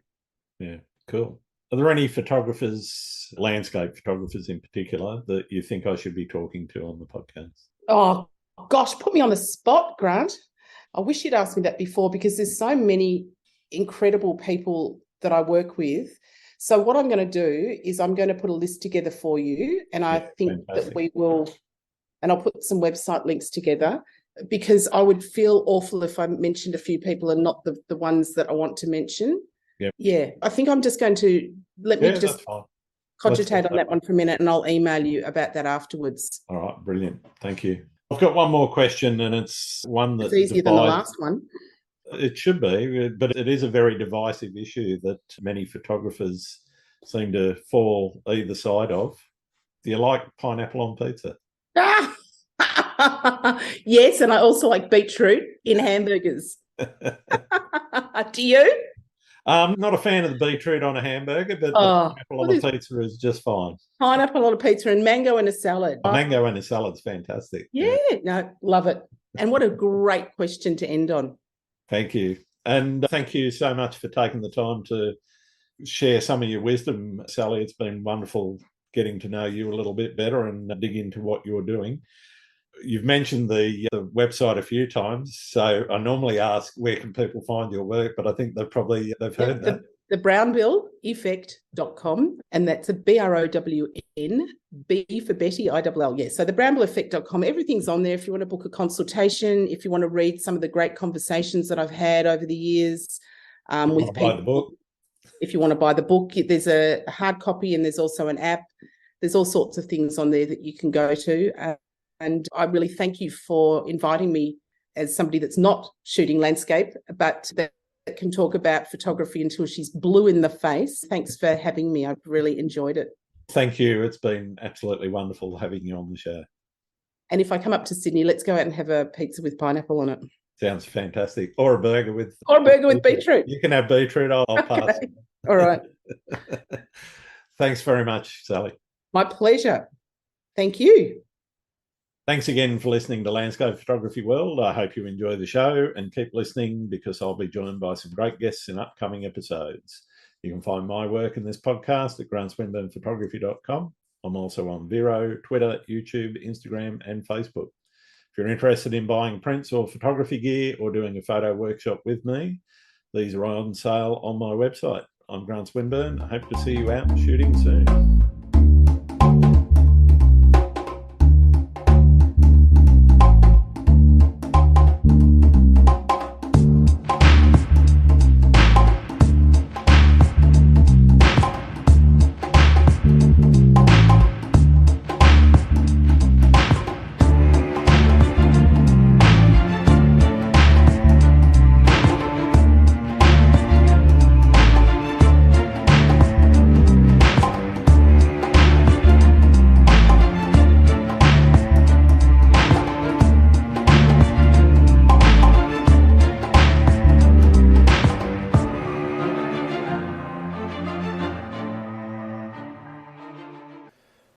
Yeah, cool. Are there any photographers, landscape photographers in particular, that you think I should be talking to on the podcast? Oh, gosh, put me on the spot, Grant. I wish you'd asked me that before, because there's so many incredible people that I work with. So what I'm going to do is I'm going to put a list together for you, and I think fantastic. That we will, and I'll put some website links together, because I would feel awful if I mentioned a few people and not the ones that I want to mention. Yep. Yeah, I think I'm just going to let me just cogitate on that one for a minute, and I'll email you about that afterwards. All right, brilliant. Thank you. I've got one more question, and it's one that's easier than the last one. It should be, but it is a very divisive issue that many photographers seem to fall either side of. Do you like pineapple on pizza? Yes, and I also like beetroot in hamburgers. Do you? I'm not a fan of the beetroot on a hamburger, but the pineapple on a pizza is just fine. Pineapple on a pizza and mango in a salad. Mango in a salad's fantastic. Yeah, no, love it. And what a great question to end on. Thank you. And thank you so much for taking the time to share some of your wisdom, Sally. It's been wonderful getting to know you a little bit better and dig into what you're doing. You've mentioned the website a few times, so I normally ask where can people find your work, but I think they've heard that. The Brownbill Effect.com, and that's a BROWN, B for Betty, ILL. Yeah, so the BrownbillEffect.com, everything's on there if you want to book a consultation, if you want to read some of the great conversations that I've had over the years with people. Buy the book. If you want to buy the book, there's a hard copy and there's also an app. There's all sorts of things on there that you can go to. And I really thank you for inviting me as somebody that's not shooting landscape, but that can talk about photography until she's blue in the face. Thanks for having me. I've really enjoyed it. Thank you. It's been absolutely wonderful having you on the show. And if I come up to Sydney, let's go out and have a pizza with pineapple on it. Sounds fantastic. Or a burger with beetroot. You can have beetroot. I'll pass. All right. Thanks very much, Sally. My pleasure. Thank you. Thanks again for listening to Landscape Photography World. I hope you enjoy the show and keep listening, because I'll be joined by some great guests in upcoming episodes. You can find my work in this podcast at grantswinburnphotography.com. I'm also on Vero, Twitter, YouTube, Instagram, and Facebook. If you're interested in buying prints or photography gear or doing a photo workshop with me, these are on sale on my website. I'm Grant Swinburne. I hope to see you out shooting soon.